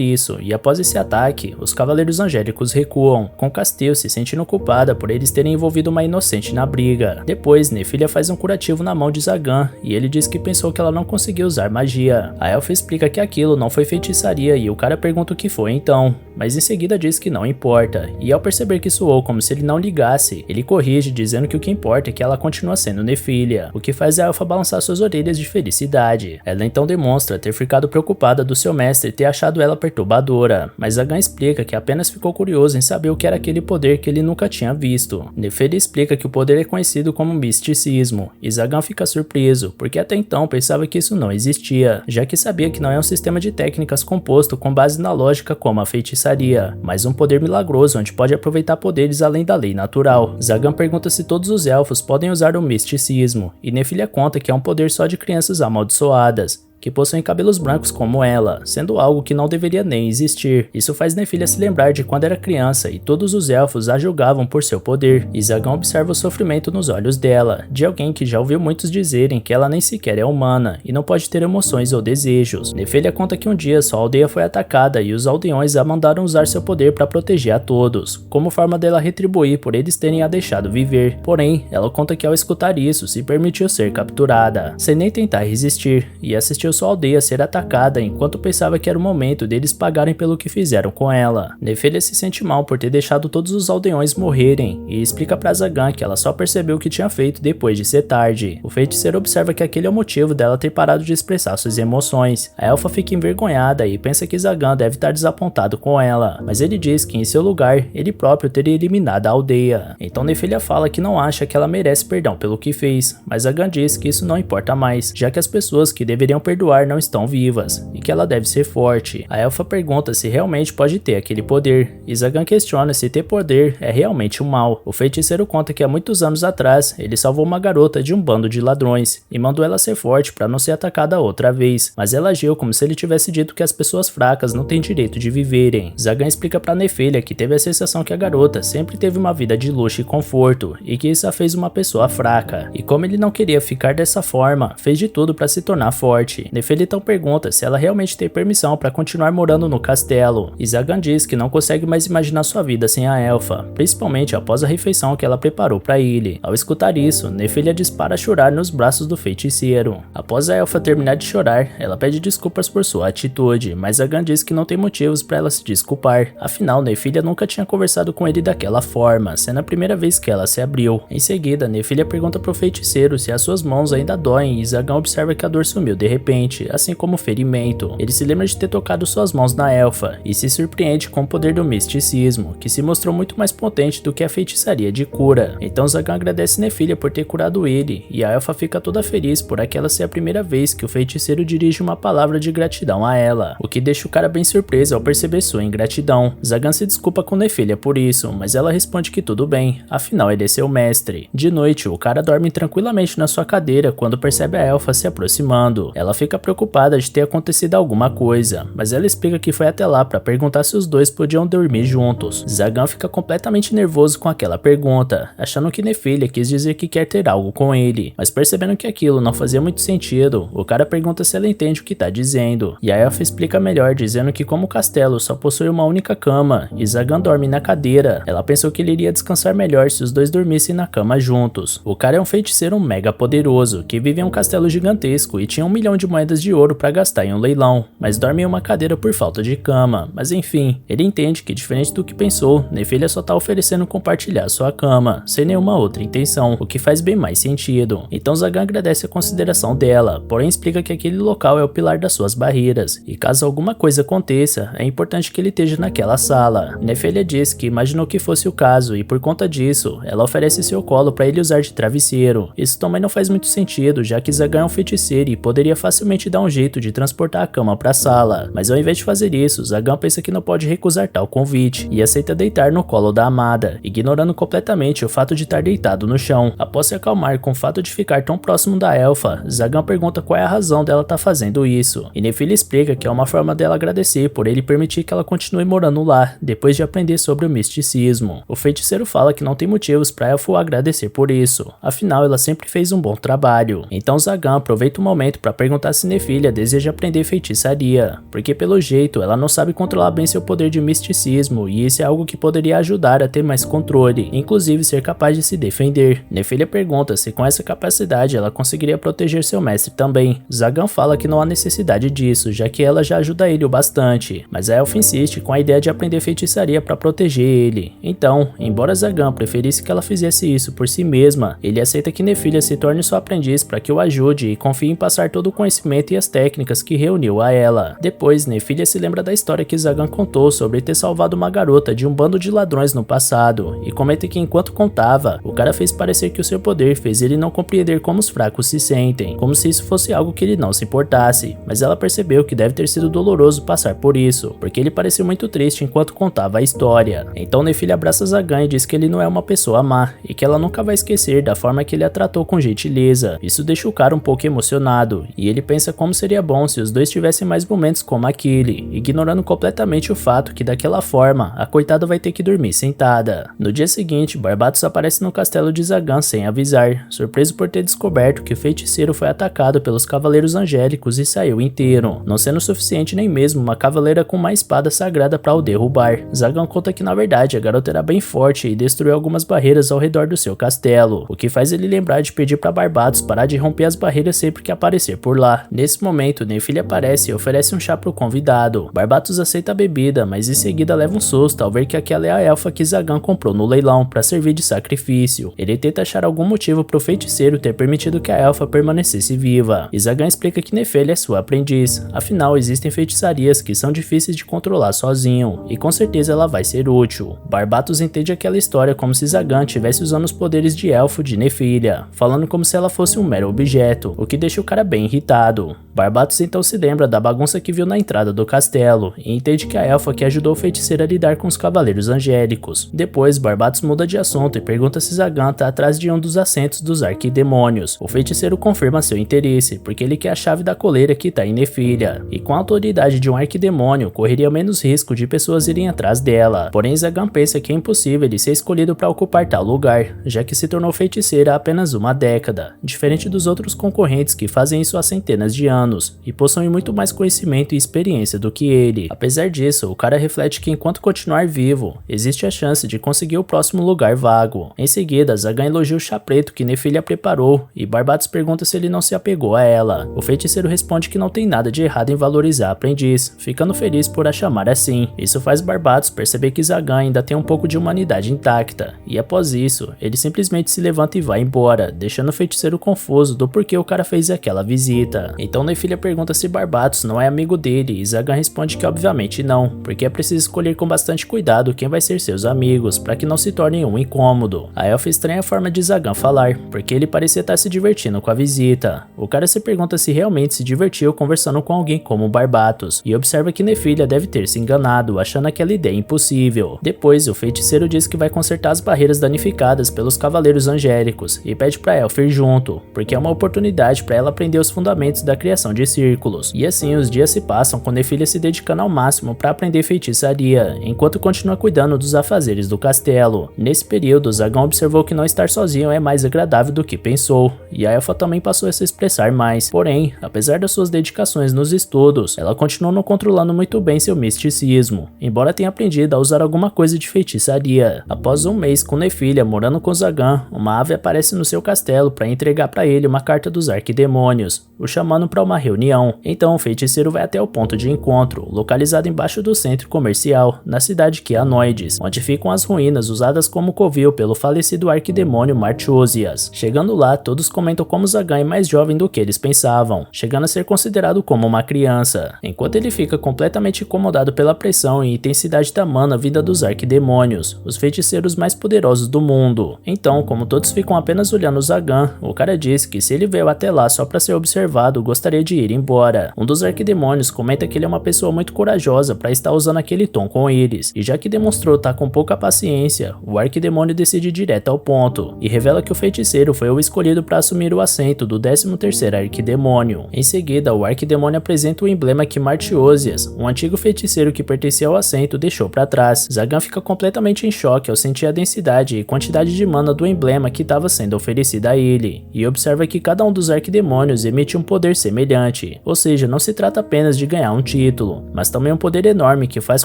isso, e após esse ataque, os cavaleiros angélicos recuam, com Castile se sentindo culpada por eles terem envolvido uma inocente na briga. Depois, Nephilia faz um curativo na mão de Zagan e ele diz que pensou que ela não conseguia usar magia. A elfa explica que aquilo não foi feitiçaria e o cara pergunta o que foi então, mas em seguida diz que não importa, e ao perceber que soou como se ele não ligasse, ele corrige dizendo que o que importa é que ela continua sendo Nephilia, o que faz a elfa balançar suas orelhas de felicidade. Ela então demonstra ter ficado preocupada do seu mestre ter achado ela perturbadora, mas Zagan explica que apenas ficou curioso em saber o que era aquele poder que ele nunca tinha visto. Nephilia explica que o poder é conhecido como misticismo, e Zagan fica surpreso, porque até então pensava que isso não existia, já que sabia que não é um sistema de técnicas composto com base na lógica como a feitiçaria, mas um poder milagroso onde pode aproveitar poderes além da lei natural. Zagan pergunta se todos os elfos podem usar o misticismo, e Nephilia conta que é um poder só de crianças amaldiçoadas, que possuem cabelos brancos como ela, sendo algo que não deveria nem existir. Isso faz Nephilia se lembrar de quando era criança e todos os elfos a julgavam por seu poder, e Zagan observa o sofrimento nos olhos dela, de alguém que já ouviu muitos dizerem que ela nem sequer é humana e não pode ter emoções ou desejos. Nephilia conta que um dia sua aldeia foi atacada e os aldeões a mandaram usar seu poder para proteger a todos, como forma dela retribuir por eles terem a deixado viver. Porém, ela conta que ao escutar isso, se permitiu ser capturada, sem nem tentar resistir, e assistiu sua aldeia ser atacada enquanto pensava que era o momento deles pagarem pelo que fizeram com ela. Nephilia se sente mal por ter deixado todos os aldeões morrerem e explica pra Zagan que ela só percebeu o que tinha feito depois de ser tarde. O feiticeiro observa que aquele é o motivo dela ter parado de expressar suas emoções. A elfa fica envergonhada e pensa que Zagan deve estar desapontado com ela, mas ele diz que em seu lugar, ele próprio teria eliminado a aldeia. Então Nephilia fala que não acha que ela merece perdão pelo que fez, mas Zagan diz que isso não importa mais, já que as pessoas que deveriam perdoar não estão vivas, e que ela deve ser forte. A elfa pergunta se realmente pode ter aquele poder, e Zagan questiona se ter poder é realmente um mal. O feiticeiro conta que há muitos anos atrás, ele salvou uma garota de um bando de ladrões, e mandou ela ser forte para não ser atacada outra vez, mas ela agiu como se ele tivesse dito que as pessoas fracas não têm direito de viverem. Zagan explica para Nephilia que teve a sensação que a garota sempre teve uma vida de luxo e conforto, e que isso a fez uma pessoa fraca, e como ele não queria ficar dessa forma, fez de tudo para se tornar forte. Nephilia então pergunta se ela realmente tem permissão para continuar morando no castelo, e Zagan diz que não consegue mais imaginar sua vida sem a elfa, principalmente após a refeição que ela preparou para ele. Ao escutar isso, Nephilia dispara a chorar nos braços do feiticeiro. Após a elfa terminar de chorar, ela pede desculpas por sua atitude, mas Zagan diz que não tem motivos para ela se desculpar, afinal Nephilia nunca tinha conversado com ele daquela forma, sendo a primeira vez que ela se abriu. Em seguida, Nephilia pergunta pro feiticeiro se as suas mãos ainda doem e Zagan observa que a dor sumiu de repente, assim como o ferimento. Ele se lembra de ter tocado suas mãos na elfa e se surpreende com o poder do misticismo, que se mostrou muito mais potente do que a feitiçaria de cura. Então Zagan agradece Nephilia por ter curado ele, e a elfa fica toda feliz por aquela ser a primeira vez que o feiticeiro dirige uma palavra de gratidão a ela, o que deixa o cara bem surpreso ao perceber sua ingratidão. Zagan se desculpa com Nephilia por isso, mas ela responde que tudo bem, afinal ele é seu mestre. De noite, o cara dorme tranquilamente na sua cadeira quando percebe a elfa se aproximando. Ela fica preocupada de ter acontecido alguma coisa, mas ela explica que foi até lá para perguntar se os dois podiam dormir juntos. Zagan fica completamente nervoso com aquela pergunta, achando que Nephilia quis dizer que quer ter algo com ele, mas percebendo que aquilo não fazia muito sentido, o cara pergunta se ela entende o que tá dizendo, e a elfa explica melhor dizendo que como o castelo só possui uma única cama, e Zagan dorme na cadeira, ela pensou que ele iria descansar melhor se os dois dormissem na cama juntos. O cara é um feiticeiro mega poderoso, que vive em um castelo gigantesco e tinha 1 milhão de moedas de ouro para gastar em um leilão, mas dorme em uma cadeira por falta de cama. Mas enfim, ele entende que diferente do que pensou, Nefília só tá oferecendo compartilhar sua cama, sem nenhuma outra intenção, o que faz bem mais sentido. Então Zagan agradece a consideração dela, porém explica que aquele local é o pilar das suas barreiras, e caso alguma coisa aconteça, é importante que ele esteja naquela sala. Nefília diz que imaginou que fosse o caso e por conta disso, ela oferece seu colo para ele usar de travesseiro. Isso também não faz muito sentido, já que Zagan é um feiticeiro e poderia facilmente dar um jeito de transportar a cama para a sala, mas ao invés de fazer isso, Zagan pensa que não pode recusar tal convite e aceita deitar no colo da amada, ignorando completamente o fato de estar deitado no chão. Após se acalmar com o fato de ficar tão próximo da elfa, Zagan pergunta qual é a razão dela estar fazendo isso, e Nefília explica que é uma forma dela agradecer por ele permitir que ela continue morando lá, depois de aprender sobre o misticismo. O feiticeiro fala que não tem motivos para elfa agradecer por isso, afinal ela sempre fez um bom trabalho. Então Zagan aproveita o momento para perguntar se Nefília deseja aprender feitiçaria, porque pelo jeito ela não sabe controlar bem seu poder de misticismo e isso é algo que poderia ajudar a ter mais controle, inclusive ser capaz de se defender. Nefília pergunta se com essa capacidade ela conseguiria proteger seu mestre também. Zagan fala que não há necessidade disso, já que ela já ajuda ele o bastante, mas a elfa insiste com a ideia de aprender feitiçaria para proteger ele. Então, embora Zagan preferisse que ela fizesse isso por si mesma, ele aceita que Nefília se torne sua aprendiz para que o ajude e confie em passar todo o conhecimento e as técnicas que reuniu a ela. Depois, Nefília se lembra da história que Zagan contou sobre ter salvado uma garota de um bando de ladrões no passado, e comenta que enquanto contava, o cara fez parecer que o seu poder fez ele não compreender como os fracos se sentem, como se isso fosse algo que ele não se importasse, mas ela percebeu que deve ter sido doloroso passar por isso, porque ele pareceu muito triste enquanto contava a história. Então Nefília abraça Zagan e diz que ele não é uma pessoa má, e que ela nunca vai esquecer da forma que ele a tratou com gentileza. Isso deixa o cara um pouco emocionado, e ele pensa como seria bom se os dois tivessem mais momentos como aquele, ignorando completamente o fato que daquela forma, a coitada vai ter que dormir sentada. No dia seguinte, Barbatos aparece no castelo de Zagan sem avisar, surpreso por ter descoberto que o feiticeiro foi atacado pelos cavaleiros angélicos e saiu inteiro, não sendo suficiente nem mesmo uma cavaleira com uma espada sagrada para o derrubar. Zagan conta que na verdade a garota era bem forte e destruiu algumas barreiras ao redor do seu castelo, o que faz ele lembrar de pedir para Barbatos parar de romper as barreiras sempre que aparecer por lá. Nesse momento, Nefília aparece e oferece um chá pro convidado. Barbatos aceita a bebida, mas em seguida leva um susto ao ver que aquela é a elfa que Zagan comprou no leilão para servir de sacrifício. Ele tenta achar algum motivo pro feiticeiro ter permitido que a elfa permanecesse viva, e Zagan explica que Nefília é sua aprendiz, afinal existem feitiçarias que são difíceis de controlar sozinho, e com certeza ela vai ser útil. Barbatos entende aquela história como se Zagan tivesse usando os poderes de elfo de Nefília, falando como se ela fosse um mero objeto, o que deixa o cara bem irritado. Barbatos então se lembra da bagunça que viu na entrada do castelo, e entende que a elfa que ajudou o feiticeiro a lidar com os cavaleiros angélicos. Depois, Barbatos muda de assunto e pergunta se Zagan tá atrás de um dos assentos dos arquidemônios. O feiticeiro confirma seu interesse, porque ele quer a chave da coleira que tá em Nefília, e com a autoridade de um arquidemônio, correria menos risco de pessoas irem atrás dela. Porém, Zagan pensa que é impossível ele ser escolhido para ocupar tal lugar, já que se tornou feiticeiro há apenas uma década, diferente dos outros concorrentes que fazem isso há centenas de anos, e possuem muito mais conhecimento e experiência do que ele. Apesar disso, o cara reflete que enquanto continuar vivo, existe a chance de conseguir o próximo lugar vago. Em seguida, Zagan elogia o chá preto que Nefília preparou, e Barbatos pergunta se ele não se apegou a ela. O feiticeiro responde que não tem nada de errado em valorizar a aprendiz, ficando feliz por a chamar assim. Isso faz Barbatos perceber que Zagan ainda tem um pouco de humanidade intacta, e após isso, ele simplesmente se levanta e vai embora, deixando o feiticeiro confuso do porquê o cara fez aquela visita. Então Nefília pergunta se Barbatos não é amigo dele, e Zagan responde que obviamente não, porque é preciso escolher com bastante cuidado quem vai ser seus amigos, para que não se torne um incômodo. A elfa estranha a forma de Zagan falar, porque ele parecia estar se divertindo com a visita. O cara se pergunta se realmente se divertiu conversando com alguém como Barbatos, e observa que Nefília deve ter se enganado, achando aquela ideia impossível. Depois, o feiticeiro diz que vai consertar as barreiras danificadas pelos cavaleiros angélicos, e pede pra elfa ir junto, porque é uma oportunidade para ela aprender os fundamentos da criação de círculos. E assim os dias se passam com Nefília se dedicando ao máximo para aprender feitiçaria, enquanto continua cuidando dos afazeres do castelo. Nesse período, Zagan observou que não estar sozinho é mais agradável do que pensou, e a elfa também passou a se expressar mais. Porém, apesar das suas dedicações nos estudos, ela continuou não controlando muito bem seu misticismo, embora tenha aprendido a usar alguma coisa de feitiçaria. Após um mês com Nefília morando com Zagan, uma ave aparece no seu castelo para entregar para ele uma carta dos arquidemônios, o chamando para uma reunião. Então o feiticeiro vai até o ponto de encontro, localizado embaixo do centro comercial, na cidade Keanoides, onde ficam as ruínas usadas como covil pelo falecido arquidemônio Martiosias. Chegando lá, todos comentam como Zagan é mais jovem do que eles pensavam, chegando a ser considerado como uma criança, enquanto ele fica completamente incomodado pela pressão e intensidade da mana vinda dos arquidemônios, os feiticeiros mais poderosos do mundo. Então, como todos ficam apenas olhando Zagan, o cara diz que se ele veio até lá só para ser observado, gostaria de ir embora. Um dos arquidemônios comenta que ele é uma pessoa muito corajosa para estar usando aquele tom com eles, e já que demonstrou estar com pouca paciência, o arquidemônio decide ir direto ao ponto, e revela que o feiticeiro foi o escolhido para assumir o assento do 13º arquidemônio. Em seguida, o arquidemônio apresenta o emblema que Martiosias, um antigo feiticeiro que pertencia ao assento, deixou para trás. Zagan fica completamente em choque ao sentir a densidade e quantidade de mana do emblema que estava sendo oferecida a ele, e observa que cada um dos arquidemônios emite um poder semelhante, ou seja, não se trata apenas de ganhar um título, mas também um poder enorme que faz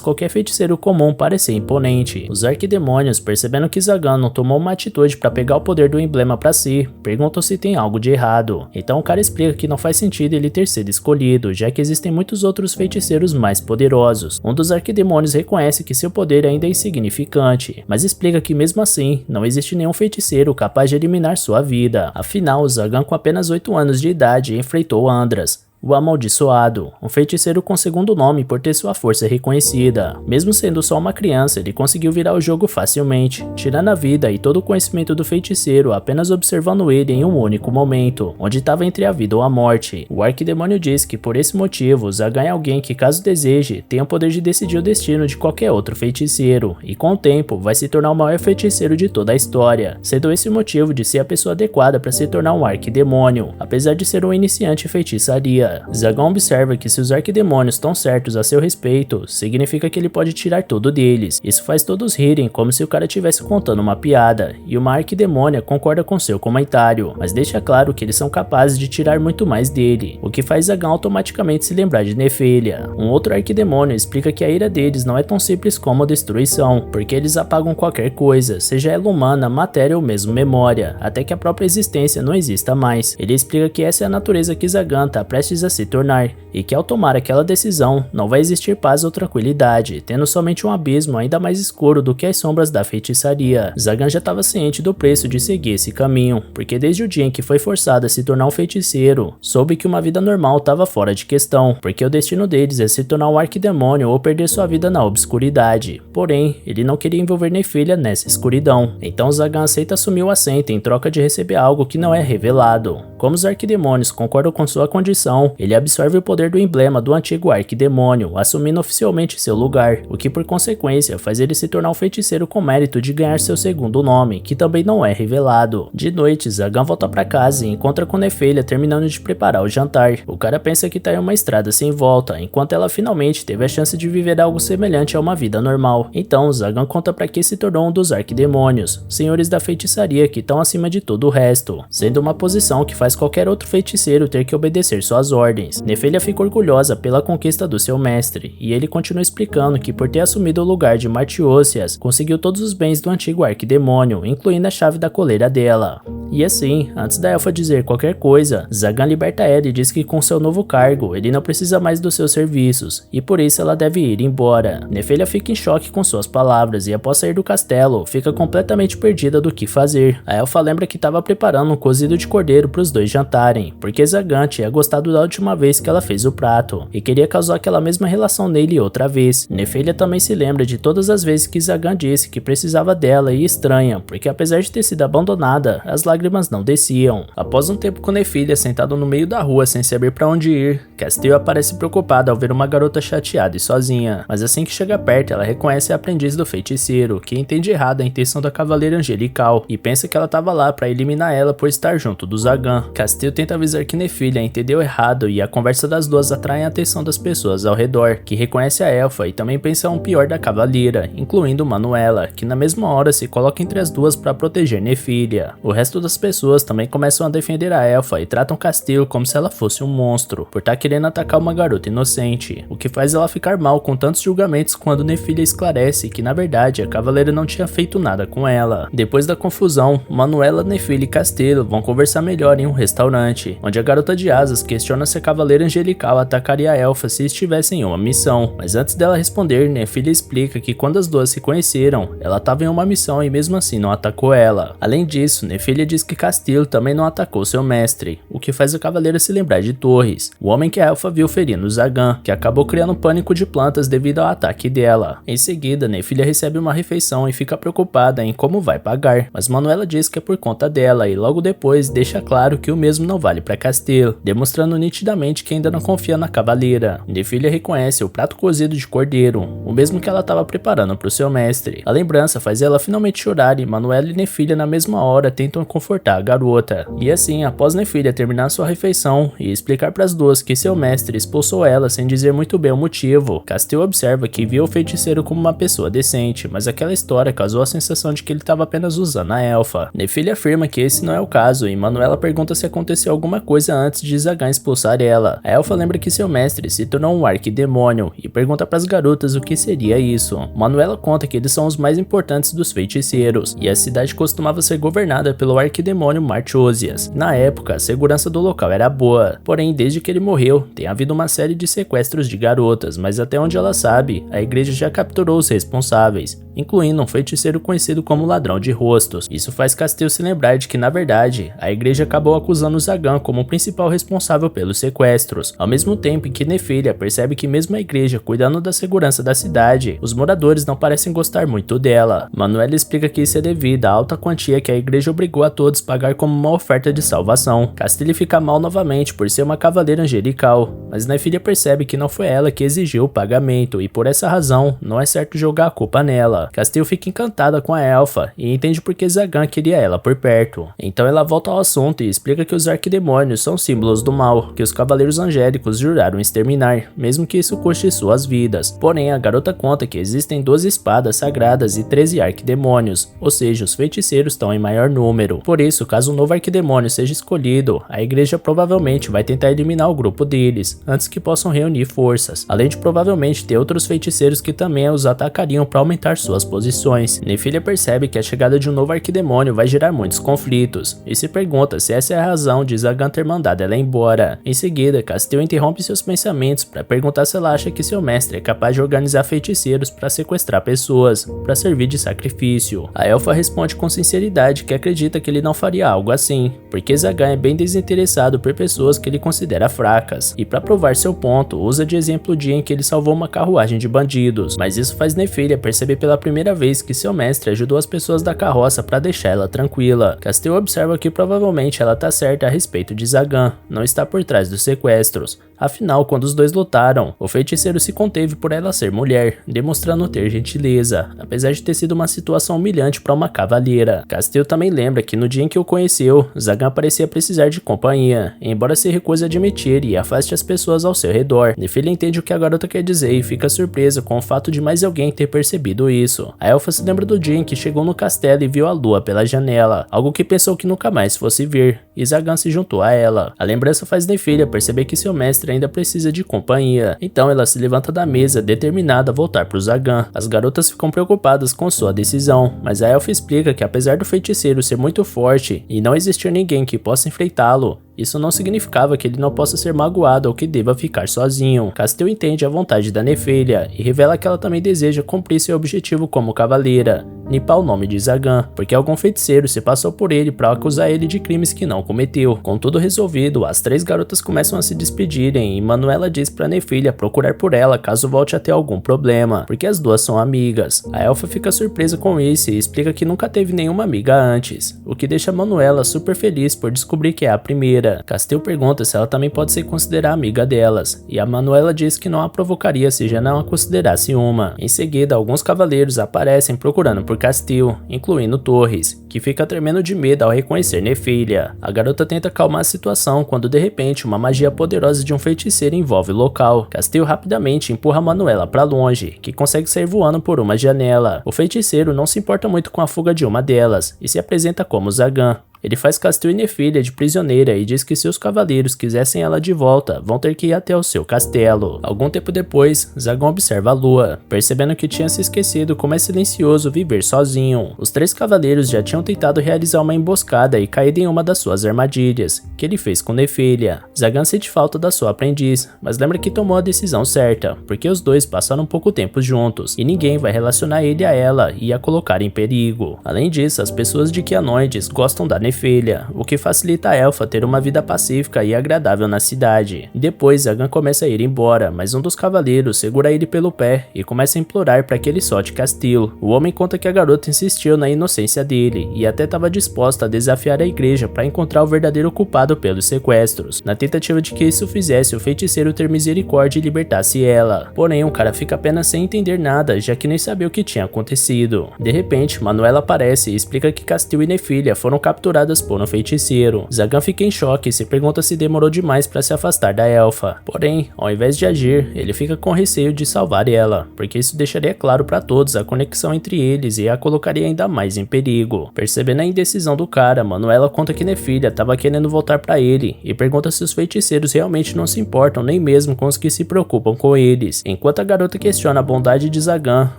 qualquer feiticeiro comum parecer imponente. Os arquidemônios, percebendo que Zagan não tomou uma atitude para pegar o poder do emblema para si, perguntam se tem algo de errado. Então o cara explica que não faz sentido ele ter sido escolhido, já que existem muitos outros feiticeiros mais poderosos. Um dos arquidemônios reconhece que seu poder ainda é insignificante, mas explica que mesmo assim, não existe nenhum feiticeiro capaz de eliminar sua vida. Afinal, Zagan, com apenas 8 anos de idade, enfrentou Andras, o Amaldiçoado, um feiticeiro com segundo nome por ter sua força reconhecida. Mesmo sendo só uma criança, ele conseguiu virar o jogo facilmente, tirando a vida e todo o conhecimento do feiticeiro apenas observando ele em um único momento, onde estava entre a vida ou a morte. O arquidemônio diz que por esse motivo, Zagan é alguém que, caso deseje, tem o poder de decidir o destino de qualquer outro feiticeiro, e com o tempo vai se tornar o maior feiticeiro de toda a história, sendo esse o motivo de ser a pessoa adequada para se tornar um arquidemônio, apesar de ser um iniciante em feitiçaria. Zagan observa que se os arquidemônios estão certos a seu respeito, significa que ele pode tirar tudo deles. Isso faz todos rirem como se o cara estivesse contando uma piada, e uma arquidemônia concorda com seu comentário, mas deixa claro que eles são capazes de tirar muito mais dele, o que faz Zagan automaticamente se lembrar de Nefelia. Um outro arquidemônio explica que a ira deles não é tão simples como a destruição, porque eles apagam qualquer coisa, seja ela humana, matéria ou mesmo memória, até que a própria existência não exista mais. Ele explica que essa é a natureza que Zagan está prestes a se tornar, e que ao tomar aquela decisão, não vai existir paz ou tranquilidade, tendo somente um abismo ainda mais escuro do que as sombras da feitiçaria. Zagan já estava ciente do preço de seguir esse caminho, porque desde o dia em que foi forçado a se tornar um feiticeiro, soube que uma vida normal estava fora de questão, porque o destino deles é se tornar um arquidemônio ou perder sua vida na obscuridade. Porém, ele não queria envolver Nefelia nessa escuridão, então Zagan aceita assumir o assento em troca de receber algo que não é revelado. Como os arquidemônios concordam com sua condição, ele absorve o poder do emblema do antigo arquidemônio, assumindo oficialmente seu lugar, o que por consequência faz ele se tornar um feiticeiro com mérito de ganhar seu segundo nome, que também não é revelado. De noite, Zagan volta para casa e encontra com Nefelia terminando de preparar o jantar. O cara pensa que tá em uma estrada sem volta, enquanto ela finalmente teve a chance de viver algo semelhante a uma vida normal. Então, Zagan conta para que se tornou um dos arquidemônios, senhores da feitiçaria que estão acima de todo o resto, sendo uma posição que faz qualquer outro feiticeiro ter que obedecer suas ordens. Nefelia fica orgulhosa pela conquista do seu mestre, e ele continua explicando que por ter assumido o lugar de Martiosias, conseguiu todos os bens do antigo arquidemônio, incluindo a chave da coleira dela. E assim, antes da elfa dizer qualquer coisa, Zagan liberta ela e diz que com seu novo cargo, ele não precisa mais dos seus serviços, e por isso ela deve ir embora. Nefelia fica em choque com suas palavras e após sair do castelo, fica completamente perdida do que fazer. A elfa lembra que estava preparando um cozido de cordeiro para os dois jantarem, porque Zagan tinha gostado da última vez que ela fez o prato, e queria causar aquela mesma relação nele outra vez. Nefelia também se lembra de todas as vezes que Zagan disse que precisava dela e estranha, porque apesar de ter sido abandonada, as lágrimas não desciam. Após um tempo com Nefelia sentado no meio da rua sem saber para onde ir, Castile aparece preocupada ao ver uma garota chateada e sozinha, mas assim que chega perto ela reconhece a aprendiz do feiticeiro, que entende errado a intenção da cavaleira angelical, e pensa que ela estava lá para eliminar ela por estar junto do Zagan. Castile tenta avisar que Nefelia entendeu errado e a conversa das duas atrai a atenção das pessoas ao redor, que reconhece a elfa e também pensa um pior da cavaleira, incluindo Manuela, que na mesma hora se coloca entre as duas para proteger Nefelia. O resto as pessoas também começam a defender a elfa e tratam Castile como se ela fosse um monstro, por estar querendo atacar uma garota inocente, o que faz ela ficar mal com tantos julgamentos quando Nefília esclarece que na verdade a cavaleira não tinha feito nada com ela. Depois da confusão, Manuela, Nefília e Castile vão conversar melhor em um restaurante, onde a garota de asas questiona se a cavaleira angelical atacaria a elfa se estivessem em uma missão, mas antes dela responder, Nefília explica que quando as duas se conheceram, ela estava em uma missão e mesmo assim não atacou ela. Além disso, Nefília diz que Castile também não atacou seu mestre, o que faz a cavaleira se lembrar de Torres, o homem que a elfa viu ferindo Zagan, que acabou criando pânico de plantas devido ao ataque dela. Em seguida, Nefília recebe uma refeição e fica preocupada em como vai pagar, mas Manuela diz que é por conta dela e logo depois deixa claro que o mesmo não vale para Castile, demonstrando nitidamente que ainda não confia na cavaleira. Nefília reconhece o prato cozido de cordeiro, o mesmo que ela estava preparando para o seu mestre. A lembrança faz ela finalmente chorar e Manuela e Nefília na mesma hora tentam confortar a garota. E assim, após Nefília terminar sua refeição e explicar para as duas que seu mestre expulsou ela sem dizer muito bem o motivo, Castile observa que viu o feiticeiro como uma pessoa decente, mas aquela história causou a sensação de que ele estava apenas usando a elfa. Nefília afirma que esse não é o caso e Manuela pergunta se aconteceu alguma coisa antes de Zagan expulsar ela. A elfa lembra que seu mestre se tornou um arquidemônio e pergunta para as garotas o que seria isso. Manuela conta que eles são os mais importantes dos feiticeiros e a cidade costumava ser governada pelo arquidemônio Marchosias. Na época, a segurança do local era boa, porém desde que ele morreu, tem havido uma série de sequestros de garotas, mas até onde ela sabe, a igreja já capturou os responsáveis, incluindo um feiticeiro conhecido como Ladrão de Rostos. Isso faz Castile se lembrar de que, na verdade, a igreja acabou acusando Zagan como o principal responsável pelos sequestros, ao mesmo tempo em que Nefília percebe que mesmo a igreja cuidando da segurança da cidade, os moradores não parecem gostar muito dela. Manuela explica que isso é devido à alta quantia que a igreja obrigou a todos pagar como uma oferta de salvação. Castile fica mal novamente por ser uma cavaleira angelical, mas Nefília percebe que não foi ela que exigiu o pagamento e por essa razão não é certo jogar a culpa nela. Castile fica encantada com a elfa e entende por que Zagan queria ela por perto. Então ela volta ao assunto e explica que os arquidemônios são símbolos do mal, que os cavaleiros angélicos juraram exterminar, mesmo que isso custe suas vidas. Porém, a garota conta que existem 12 espadas sagradas e 13 arquidemônios, ou seja, os feiticeiros estão em maior número. Por isso, caso um novo arquidemônio seja escolhido, a igreja provavelmente vai tentar eliminar o grupo deles, antes que possam reunir forças, além de provavelmente ter outros feiticeiros que também os atacariam para aumentar suas posições. Nefília percebe que a chegada de um novo arquidemônio vai gerar muitos conflitos, e se pergunta se essa é a razão de Zagan ter mandado ela embora. Em seguida, Castile interrompe seus pensamentos para perguntar se ela acha que seu mestre é capaz de organizar feiticeiros para sequestrar pessoas, para servir de sacrifício. A elfa responde com sinceridade que acredita que ele não faria algo assim, porque Zagan é bem desinteressado por pessoas que ele considera fracas, e para provar seu ponto, usa de exemplo o dia em que ele salvou uma carruagem de bandidos, mas isso faz Nefília perceber pela primeira vez que seu mestre ajudou as pessoas da carroça para deixar ela tranquila. Castile observa que provavelmente ela tá certa a respeito de Zagan, não está por trás dos sequestros. Afinal, quando os dois lutaram, o feiticeiro se conteve por ela ser mulher, demonstrando ter gentileza, apesar de ter sido uma situação humilhante para uma cavaleira. Castile também lembra que no dia em que o conheceu, Zagan parecia precisar de companhia, embora se recuse a admitir e afaste as pessoas ao seu redor. Nefília entende o que a garota quer dizer e fica surpresa com o fato de mais alguém ter percebido isso. A elfa se lembra do dia em que chegou no castelo e viu a lua pela janela, algo que pensou que nunca mais fosse ver, e Zagan se juntou a ela. A lembrança faz Nefília perceber que seu mestre ainda precisa de companhia, então ela se levanta da mesa determinada a voltar para o Zagan. As garotas ficam preocupadas com sua decisão, mas a elfa explica que apesar do feiticeiro ser muito forte e não existir ninguém que possa enfrentá-lo, isso não significava que ele não possa ser magoado ou que deva ficar sozinho. Castile entende a vontade da Nefília e revela que ela também deseja cumprir seu objetivo como cavaleira, limpar o nome de Zagan, porque algum feiticeiro se passou por ele para acusar ele de crimes que não cometeu. Com tudo resolvido, as três garotas começam a se despedirem e Manuela diz para Nefília procurar por ela caso volte a ter algum problema, porque as duas são amigas. A elfa fica surpresa com isso e explica que nunca teve nenhuma amiga antes, o que deixa Manuela super feliz por descobrir que é a primeira. Castile pergunta se ela também pode se considerar amiga delas, e a Manuela diz que não a provocaria se já não a considerasse uma. Em seguida, alguns cavaleiros aparecem procurando por Castile, incluindo Torres, que fica tremendo de medo ao reconhecer Nefília. A garota tenta acalmar a situação quando de repente uma magia poderosa de um feiticeiro envolve o local. Castile rapidamente empurra Manuela para longe, que consegue sair voando por uma janela. O feiticeiro não se importa muito com a fuga de uma delas, e se apresenta como Zagan, Ele faz Castil e Nefília de prisioneira e diz que se os cavaleiros quisessem ela de volta, vão ter que ir até o seu castelo. Algum tempo depois, Zagan observa a lua, percebendo que tinha se esquecido como é silencioso viver sozinho. Os 3 cavaleiros já tinham tentado realizar uma emboscada e caído em uma das suas armadilhas, que ele fez com Nefília. Zagan sente falta da sua aprendiz, mas lembra que tomou a decisão certa, porque os dois passaram pouco tempo juntos, e ninguém vai relacionar ele a ela e a colocar em perigo. Além disso, as pessoas de Kyanoides gostam da Nefília, o que facilita a elfa ter uma vida pacífica e agradável na cidade. Depois, Zagan começa a ir embora, mas um dos cavaleiros segura ele pelo pé e começa a implorar para que ele solte Castil. O homem conta que a garota insistiu na inocência dele e até estava disposta a desafiar a igreja para encontrar o verdadeiro culpado pelos sequestros, na tentativa de que isso fizesse o feiticeiro ter misericórdia e libertasse ela. Porém, o cara fica apenas sem entender nada, já que nem sabia o que tinha acontecido. De repente, Manuela aparece e explica que Castil e Nefília foram capturadas por um feiticeiro. Zagan fica em choque e se pergunta se demorou demais para se afastar da elfa. Porém, ao invés de agir, ele fica com receio de salvar ela, porque isso deixaria claro para todos a conexão entre eles e a colocaria ainda mais em perigo. Percebendo a indecisão do cara, Manuela conta que Nefília estava querendo voltar para ele e pergunta se os feiticeiros realmente não se importam nem mesmo com os que se preocupam com eles. Enquanto a garota questiona a bondade de Zagan,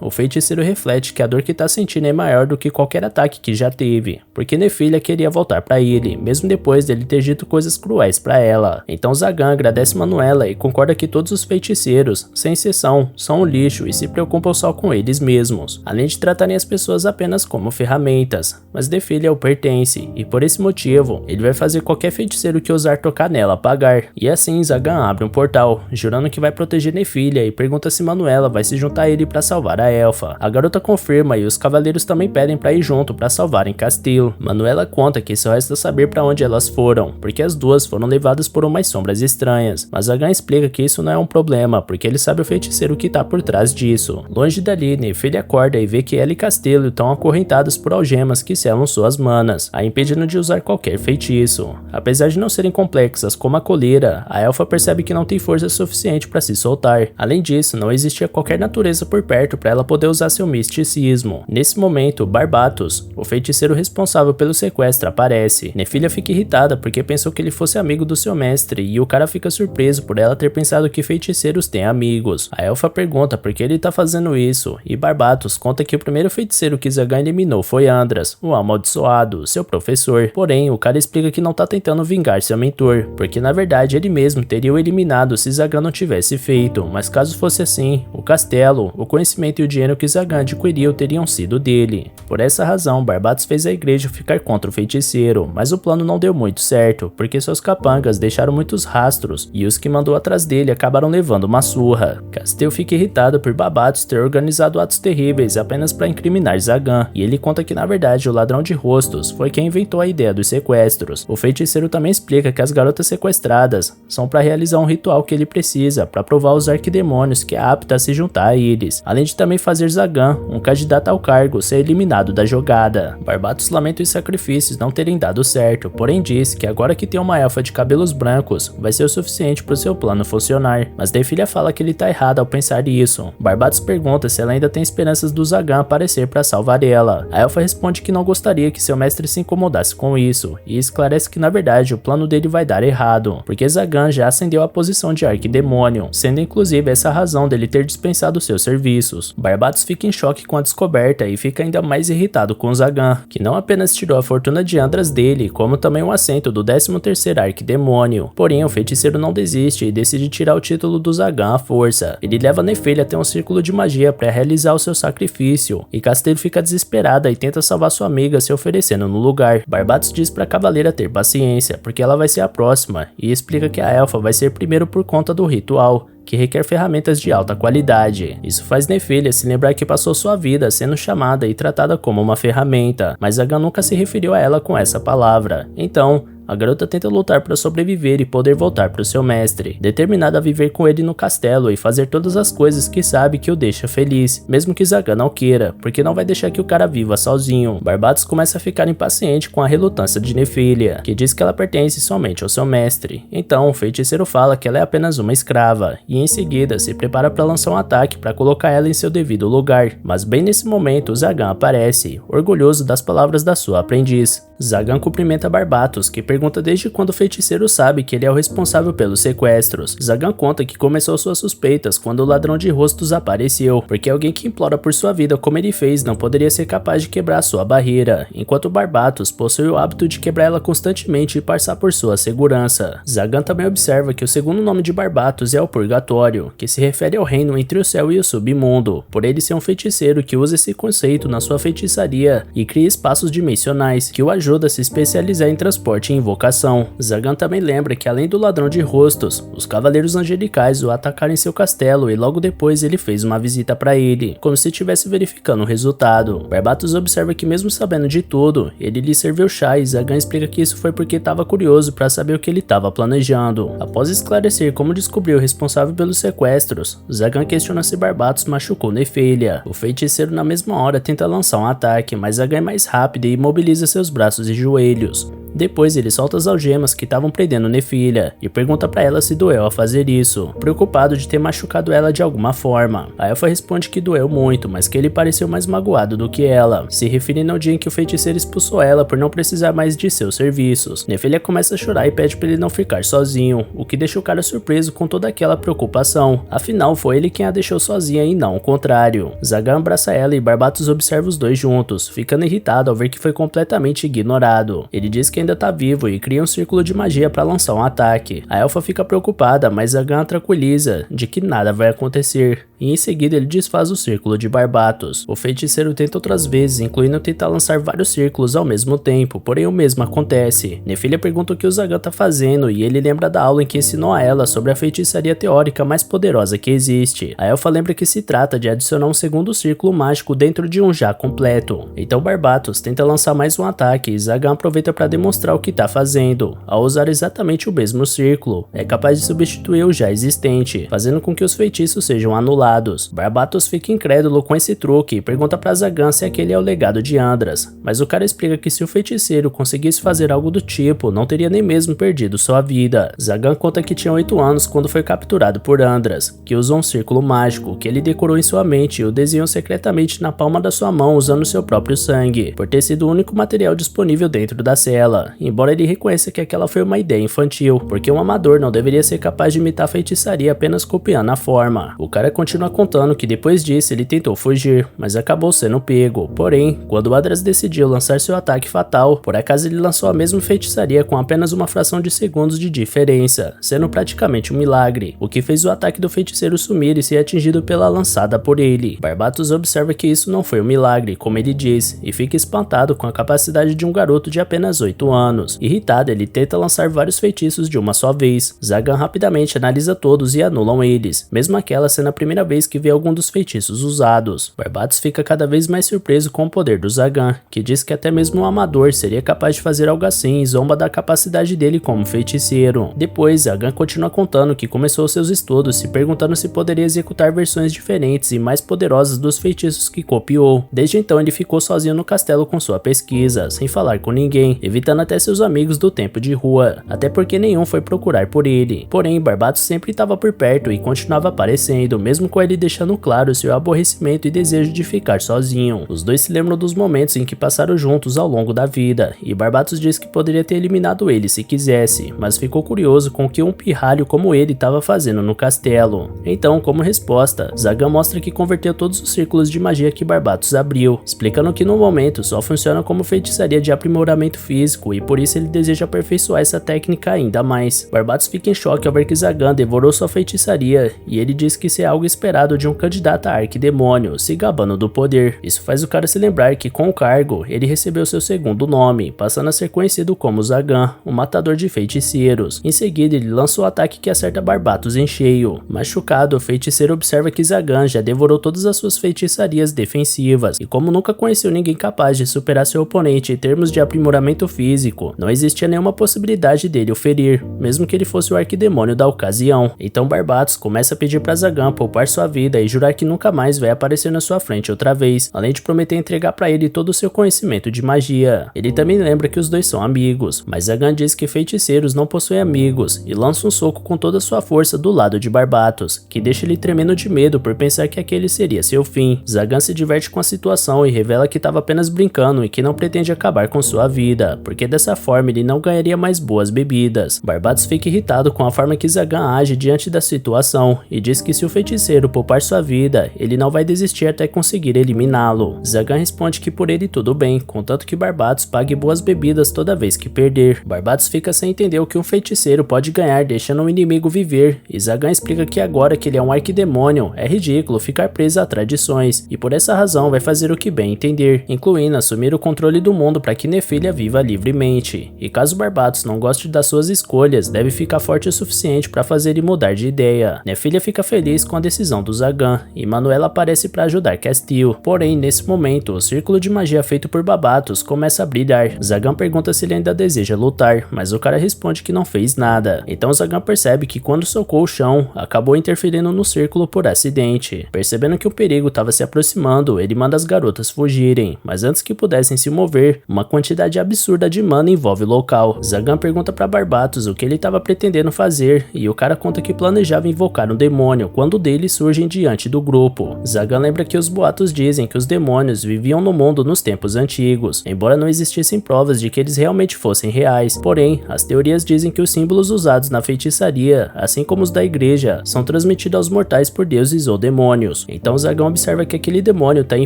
o feiticeiro reflete que a dor que tá sentindo é maior do que qualquer ataque que já teve, porque Nefília queria voltar para ele, mesmo depois dele ter dito coisas cruéis para ela. Então Zagan agradece Manuela e concorda que todos os feiticeiros, sem exceção, são um lixo e se preocupam só com eles mesmos, além de tratarem as pessoas apenas como ferramentas. Mas Nefília o pertence, e por esse motivo, ele vai fazer qualquer feiticeiro que ousar tocar nela pagar. E assim Zagan abre um portal, jurando que vai proteger Nefília e pergunta se Manuela vai se juntar a ele para salvar a elfa. A garota confirma e os cavaleiros também pedem para ir junto para salvarem Castil. Manuela conta que só resta saber para onde elas foram, porque as duas foram levadas por umas sombras estranhas, mas Zagan explica que isso não é um problema, porque ele sabe o feiticeiro que tá por trás disso. Longe dali, Nefília acorda e vê que ela e Castil estão acorrentados por algemas que selam suas manas, a impedindo de usar qualquer feitiço. Apesar de não serem complexas como a coleira, a elfa percebe que não tem força suficiente para se soltar. Além disso, não existia qualquer natureza por perto para ela poder usar seu misticismo. Nesse momento, Barbatos, o feiticeiro responsável pelo sequestro, aparece. Nefília fica irritada porque pensou que ele fosse amigo do seu mestre, e o cara fica surpreso por ela ter pensado que feiticeiros têm amigos. A elfa pergunta por que ele tá fazendo isso, e Barbatos conta que o primeiro feiticeiro que Zagan eliminou foi Andras, o amaldiçoado, seu professor. Porém, o cara explica que não tá tentando vingar seu mentor, porque na verdade ele mesmo teria o eliminado se Zagan não tivesse feito, mas caso fosse assim, o castelo, o conhecimento e o dinheiro que Zagan adquiriu teriam sido dele. Por essa razão, Barbatos fez a igreja ficar contra o feiticeiro, mas o plano não deu muito certo, porque seus capangas deixaram muitos rastros, e os que mandou atrás dele acabaram levando uma surra. Castil fica irritado por Barbatos ter organizado atos terríveis apenas para incriminar Zagan, e ele conta que na verdade o ladrão de rostos foi quem inventou a ideia dos sequestros. O feiticeiro também explica que as garotas sequestradas são para realizar um ritual que ele precisa para provar aos arquidemônios que é apta a se juntar a eles, além de também fazer Zagan, um candidato ao cargo, ser eliminado da jogada. Barbatos lamenta os sacrifícios não terem dado certo, porém diz que agora que tem uma elfa de cabelos brancos, vai ser o suficiente para o seu plano funcionar, mas Nefília fala que ele tá errado ao pensar isso. Barbatos pergunta se ela ainda tem esperanças do Zagan aparecer para salvar ela. A elfa responde que não gostaria que seu mestre se incomodasse com isso, e esclarece que na verdade o plano dele vai dar errado, porque Zagan já ascendeu à posição de arquidemônio, sendo inclusive essa a razão dele ter dispensado seus serviços. Barbatos fica em choque com a descoberta e fica ainda mais irritado com Zagan, que não apenas tirou a fortuna de Andras dele, como também um assento do 13º arquidemônio. Porém, o feiticeiro não desiste e decide tirar o título do Zagan à força. Ele leva Nefília até um círculo de magia para realizar o seu sacrifício, e Castil fica desesperada e tenta salvar sua amiga se oferecendo no lugar. Barbatos diz pra cavaleira ter paciência, porque ela vai ser a próxima, e explica que a elfa vai ser primeiro por conta do ritual, que requer ferramentas de alta qualidade. Isso faz Nefília se lembrar que passou sua vida sendo chamada e tratada como uma ferramenta, mas Zagan nunca se referiu a ela com essa palavra. Então, A garota tenta lutar para sobreviver e poder voltar para o seu mestre, determinada a viver com ele no castelo e fazer todas as coisas que sabe que o deixa feliz, mesmo que Zagan não queira, porque não vai deixar que o cara viva sozinho. Barbatos começa a ficar impaciente com a relutância de Nefília, que diz que ela pertence somente ao seu mestre. Então o feiticeiro fala que ela é apenas uma escrava, e em seguida se prepara para lançar um ataque para colocar ela em seu devido lugar. Mas bem nesse momento Zagan aparece, orgulhoso das palavras da sua aprendiz. Zagan cumprimenta Barbatos, que pergunta desde quando o feiticeiro sabe que ele é o responsável pelos sequestros. Zagan conta que começou suas suspeitas quando o ladrão de rostos apareceu, porque alguém que implora por sua vida como ele fez não poderia ser capaz de quebrar sua barreira, enquanto Barbatos possui o hábito de quebrar ela constantemente e passar por sua segurança. Zagan também observa que o segundo nome de Barbatos é o Purgatório, que se refere ao reino entre o céu e o submundo, por ele ser um feiticeiro que usa esse conceito na sua feitiçaria e cria espaços dimensionais, que o ajuda a se especializar em transporte e invocação. Zagan também lembra que além do ladrão de rostos, os cavaleiros angelicais o atacaram em seu castelo e logo depois ele fez uma visita para ele, como se estivesse verificando o resultado. Barbatos observa que mesmo sabendo de tudo, ele lhe serviu chá e Zagan explica que isso foi porque estava curioso para saber o que ele estava planejando. Após esclarecer como descobriu o responsável pelos sequestros, Zagan questiona se Barbatos machucou Nefília. O feiticeiro na mesma hora tenta lançar um ataque, mas Zagan é mais rápido e imobiliza seus braços e joelhos. Depois ele solta as algemas que estavam prendendo Nefília e pergunta para ela se doeu ao fazer isso, preocupado de ter machucado ela de alguma forma. A elfa responde que doeu muito, mas que ele pareceu mais magoado do que ela, se referindo ao dia em que o feiticeiro expulsou ela por não precisar mais de seus serviços. Nefília começa a chorar e pede para ele não ficar sozinho, o que deixa o cara surpreso com toda aquela preocupação, afinal foi ele quem a deixou sozinha e não o contrário. Zagan abraça ela e Barbatos observa os dois juntos, ficando irritado ao ver que foi completamente ignorado. Ele diz que ainda tá vivo e cria um círculo de magia para lançar um ataque. A elfa fica preocupada, mas Zagan a tranquiliza de que nada vai acontecer, e em seguida ele desfaz o círculo de Barbatos. O feiticeiro tenta outras vezes, incluindo tentar lançar vários círculos ao mesmo tempo, porém o mesmo acontece. Nefília pergunta o que o Zagan tá fazendo e ele lembra da aula em que ensinou a ela sobre a feitiçaria teórica mais poderosa que existe. A elfa lembra que se trata de adicionar um segundo círculo mágico dentro de um já completo. Então Barbatos tenta lançar mais um ataque e Zagan aproveita para demonstrar o que tá fazendo. Ao usar exatamente o mesmo círculo, é capaz de substituir o já existente, fazendo com que os feitiços sejam anulados. Barbatos fica incrédulo com esse truque e pergunta para Zagan se aquele é o legado de Andras, mas o cara explica que se o feiticeiro conseguisse fazer algo do tipo, não teria nem mesmo perdido sua vida. Zagan conta que tinha 8 anos quando foi capturado por Andras, que usou um círculo mágico que ele decorou em sua mente e o desenhou secretamente na palma da sua mão usando seu próprio sangue, por ter sido o único material disponível dentro da cela, embora ele reconheça que aquela foi uma ideia infantil, porque um amador não deveria ser capaz de imitar a feitiçaria apenas copiando a forma. O cara continua contando que depois disso ele tentou fugir, mas acabou sendo pego. Porém, quando Andras decidiu lançar seu ataque fatal, por acaso ele lançou a mesma feitiçaria com apenas uma fração de segundos de diferença, sendo praticamente um milagre, o que fez o ataque do feiticeiro sumir e ser atingido pela lançada por ele. Barbatos observa que isso não foi um milagre, como ele diz, e fica espantado com a capacidade de um garoto de apenas 8 anos. Irritado, ele tenta lançar vários feitiços de uma só vez. Zagan rapidamente analisa todos e anulam eles, mesmo aquela sendo a primeira vez que vê algum dos feitiços usados. Barbatos fica cada vez mais surpreso com o poder do Zagan, que diz que até mesmo um amador seria capaz de fazer algo assim e zomba da capacidade dele como feiticeiro. Depois, Zagan continua contando que começou seus estudos se perguntando se poderia executar versões diferentes e mais poderosas dos feitiços que copiou. Desde então ele ficou sozinho no castelo com sua pesquisa, sem falar com ninguém, evitando até seus amigos do tempo de rua, até porque nenhum foi procurar por ele. Porém, Barbatos sempre estava por perto e continuava aparecendo, mesmo com ele deixando claro seu aborrecimento e desejo de ficar sozinho. Os dois se lembram dos momentos em que passaram juntos ao longo da vida, e Barbatos diz que poderia ter eliminado ele se quisesse, mas ficou curioso com o que um pirralho como ele estava fazendo no castelo. Então, como resposta, Zagan mostra que converteu todos os círculos de magia que Barbatos abriu, explicando que no momento só funciona como feitiçaria de aprimoramento físico e por isso ele deseja aperfeiçoar essa técnica ainda mais. Barbatos fica em choque ao ver que Zagan devorou sua feitiçaria e ele diz que isso é algo esperado de um candidato a arquidemônio, se gabando do poder. Isso faz o cara se lembrar que com o cargo ele recebeu seu segundo nome, passando a ser conhecido como Zagan, o matador de feiticeiros. Em seguida ele lança o ataque que acerta Barbatos em cheio. Machucado, o feiticeiro observa que Zagan já devorou todas as suas feitiçarias defensivas e como nunca conheceu ninguém capaz de superar seu oponente em termos de aprimoramento físico, físico, não existia nenhuma possibilidade dele o ferir, mesmo que ele fosse o arquidemônio da ocasião. Então Barbatos começa a pedir pra Zagan poupar sua vida e jurar que nunca mais vai aparecer na sua frente outra vez, além de prometer entregar pra ele todo o seu conhecimento de magia. Ele também lembra que os dois são amigos, mas Zagan diz que feiticeiros não possuem amigos e lança um soco com toda a sua força do lado de Barbatos, que deixa ele tremendo de medo por pensar que aquele seria seu fim. Zagan se diverte com a situação e revela que estava apenas brincando e que não pretende acabar com sua vida, porque dessa forma ele não ganharia mais boas bebidas. Barbatos fica irritado com a forma que Zagan age diante da situação e diz que se o feiticeiro poupar sua vida, ele não vai desistir até conseguir eliminá-lo. Zagan responde que por ele tudo bem, contanto que Barbatos pague boas bebidas toda vez que perder. Barbatos fica sem entender o que um feiticeiro pode ganhar deixando um inimigo viver, e Zagan explica que agora que ele é um arquidemônio, é ridículo ficar preso a tradições, e por essa razão vai fazer o que bem entender, incluindo assumir o controle do mundo para que Nefília viva livremente. E caso Barbatos não goste das suas escolhas, deve ficar forte o suficiente para fazer ele mudar de ideia. Nefília fica feliz com a decisão do Zagan, e Manuela aparece para ajudar Castile. Porém, nesse momento, o círculo de magia feito por Barbatos começa a brilhar. Zagan pergunta se ele ainda deseja lutar, mas o cara responde que não fez nada. Então Zagan percebe que quando socou o chão, acabou interferindo no círculo por acidente. Percebendo que o perigo estava se aproximando, ele manda as garotas fugirem, mas antes que pudessem se mover, uma quantidade absurda de mana envolve o local. Zagan pergunta para Barbatos o que ele estava pretendendo fazer, e o cara conta que planejava invocar um demônio quando deles surgem diante do grupo. Zagan lembra que os boatos dizem que os demônios viviam no mundo nos tempos antigos, embora não existissem provas de que eles realmente fossem reais. Porém, as teorias dizem que os símbolos usados na feitiçaria, assim como os da igreja, são transmitidos aos mortais por deuses ou demônios. Então Zagan observa que aquele demônio está em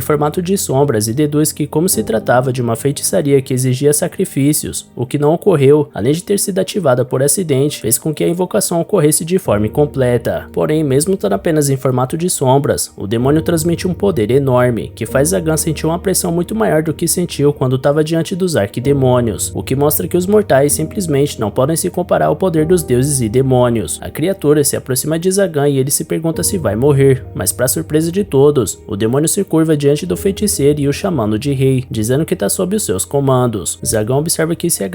formato de sombras e deduz que, como se tratava de uma feitiçaria que exigia sacrifícios, o que não ocorreu, além de ter sido ativada por acidente, fez com que a invocação ocorresse de forma incompleta. Porém, mesmo estando apenas em formato de sombras, o demônio transmite um poder enorme, que faz Zagan sentir uma pressão muito maior do que sentiu quando estava diante dos arquidemônios, o que mostra que os mortais simplesmente não podem se comparar ao poder dos deuses e demônios. A criatura se aproxima de Zagan e ele se pergunta se vai morrer, mas para surpresa de todos, o demônio se curva diante do feiticeiro e o chamando de rei, dizendo que está sob os seus comandos. Zagan observa que isso é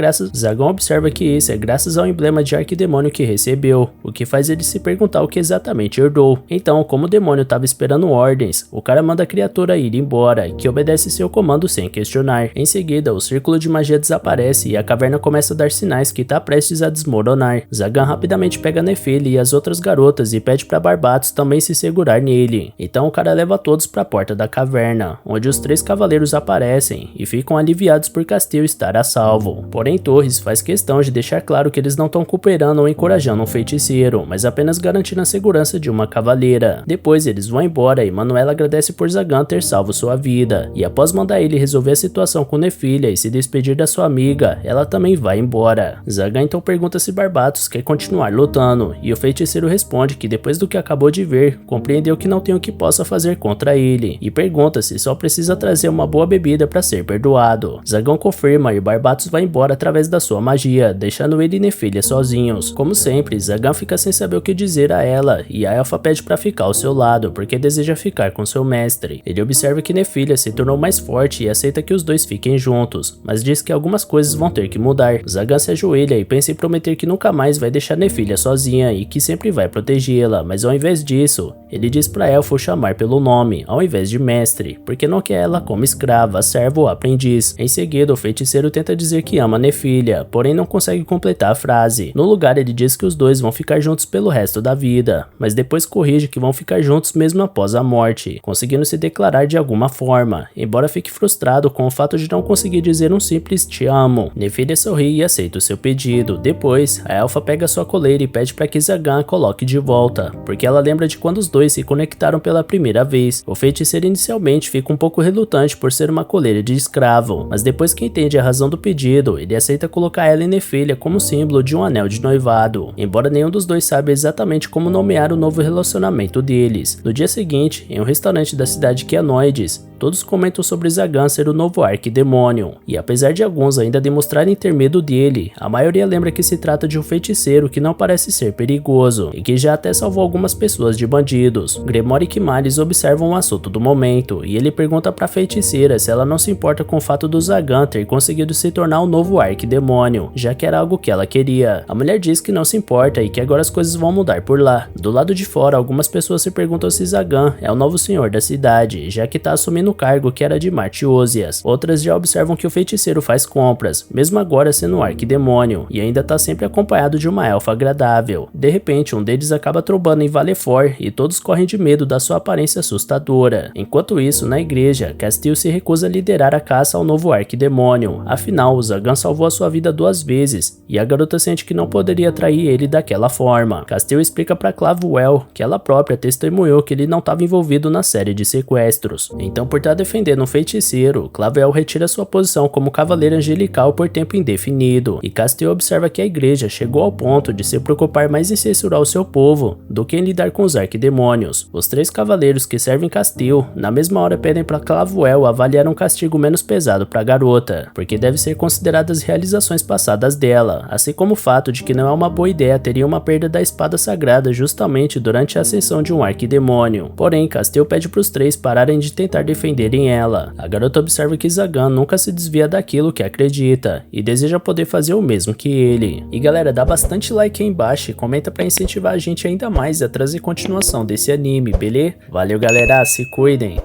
graças ao emblema de arquidemônio que recebeu, o que faz ele se perguntar o que exatamente herdou. Então, como o demônio estava esperando ordens, o cara manda a criatura ir embora, que obedece seu comando sem questionar. Em seguida, o círculo de magia desaparece e a caverna começa a dar sinais que está prestes a desmoronar. Zagan rapidamente pega Nefília e as outras garotas e pede para Barbatos também se segurar nele. Então o cara leva todos para a porta da caverna, onde os 3 cavaleiros aparecem e ficam aliviados por Castile estar a salvo. Porém, Torres faz questão de deixar claro que eles não estão cooperando ou encorajando um feiticeiro, mas apenas garantindo a segurança de uma cavaleira. Depois eles vão embora e Manuela agradece por Zagan ter salvo sua vida, e após mandar ele resolver a situação com Nefília e se despedir da sua amiga, ela também vai embora. Zagan então pergunta se Barbatos quer continuar lutando, e o feiticeiro responde que depois do que acabou de ver, compreendeu que não tem o que possa fazer contra ele, e pergunta se só precisa trazer uma boa bebida para ser perdoado. Zagan confirma e Barbatos vai embora através da sua magia, deixando ele e Nefília sozinhos. Como sempre, Zagan fica sem saber o que dizer a ela, e a elfa pede para ficar ao seu lado, porque deseja ficar com seu mestre. Ele observa que Nefília se tornou mais forte e aceita que os dois fiquem juntos, mas diz que algumas coisas vão ter que mudar. Zagan se ajoelha e pensa em prometer que nunca mais vai deixar Nefília sozinha e que sempre vai protegê-la, mas ao invés disso, ele diz pra elfa o chamar pelo nome, ao invés de mestre, porque não quer ela como escrava, servo ou aprendiz. Em seguida, o feiticeiro tenta dizer que ama Nefília, porém não consegue completar a frase. No lugar, ele diz que os dois vão ficar juntos pelo resto da vida, mas depois corrige que vão ficar juntos mesmo após a morte, conseguindo se declarar de alguma forma, embora fique frustrado com o fato de não conseguir dizer um simples te amo. Nefília sorri e aceita o seu pedido. Depois, a elfa pega sua coleira e pede para que Zagan a coloque de volta, porque ela lembra de quando os dois se conectaram pela primeira vez. O feiticeiro inicialmente fica um pouco relutante por ser uma coleira de escravo, mas depois que entende a razão do pedido, ele aceita colocar ela e Nefília como símbolo de um anel de noivado, embora nenhum dos dois saiba exatamente como nomear o novo relacionamento deles. No dia seguinte, em um restaurante da cidade Quianoides, todos comentam sobre Zagan ser o novo arquidemônio, e apesar de alguns ainda demonstrarem ter medo dele, a maioria lembra que se trata de um feiticeiro que não parece ser perigoso, e que já até salvou algumas pessoas de bandidos. Grimoire e Kimaris observam o assunto do momento, e ele pergunta pra feiticeira se ela não se importa com o fato do Zagan ter conseguido se tornar tornar o novo arquidemônio, já que era algo que ela queria. A mulher diz que não se importa e que agora as coisas vão mudar por lá. Do lado de fora, algumas pessoas se perguntam se Zagan é o novo senhor da cidade, já que tá assumindo o cargo que era de Martiosias. Outras já observam que o feiticeiro faz compras, mesmo agora sendo um arquidemônio, e ainda tá sempre acompanhado de uma elfa agradável. De repente, um deles acaba trombando em Valefor e todos correm de medo da sua aparência assustadora. Enquanto isso, na igreja, Castile se recusa a liderar a caça ao novo arquidemônio. Afinal, o Zagan salvou a sua vida 2 vezes, e a garota sente que não poderia trair ele daquela forma. Castile explica para Clavuel que ela própria testemunhou que ele não estava envolvido na série de sequestros. Então, por estar defendendo um feiticeiro, Clavuel retira sua posição como cavaleiro angelical por tempo indefinido, e Castile observa que a igreja chegou ao ponto de se preocupar mais em censurar o seu povo do que em lidar com os arquidemônios. Os 3 cavaleiros que servem Castile, na mesma hora pedem para Clavuel avaliar um castigo menos pesado para a garota, porque deve ser consideradas realizações passadas dela, assim como o fato de que não é uma boa ideia teria uma perda da espada sagrada justamente durante a ascensão de um arquidemônio. Porém, Castile pede para os 3 pararem de tentar defenderem ela. A garota observa que Zagan nunca se desvia daquilo que acredita e deseja poder fazer o mesmo que ele. E galera, dá bastante like aí embaixo e comenta para incentivar a gente ainda mais a trazer continuação desse anime, beleza? Valeu galera, se cuidem!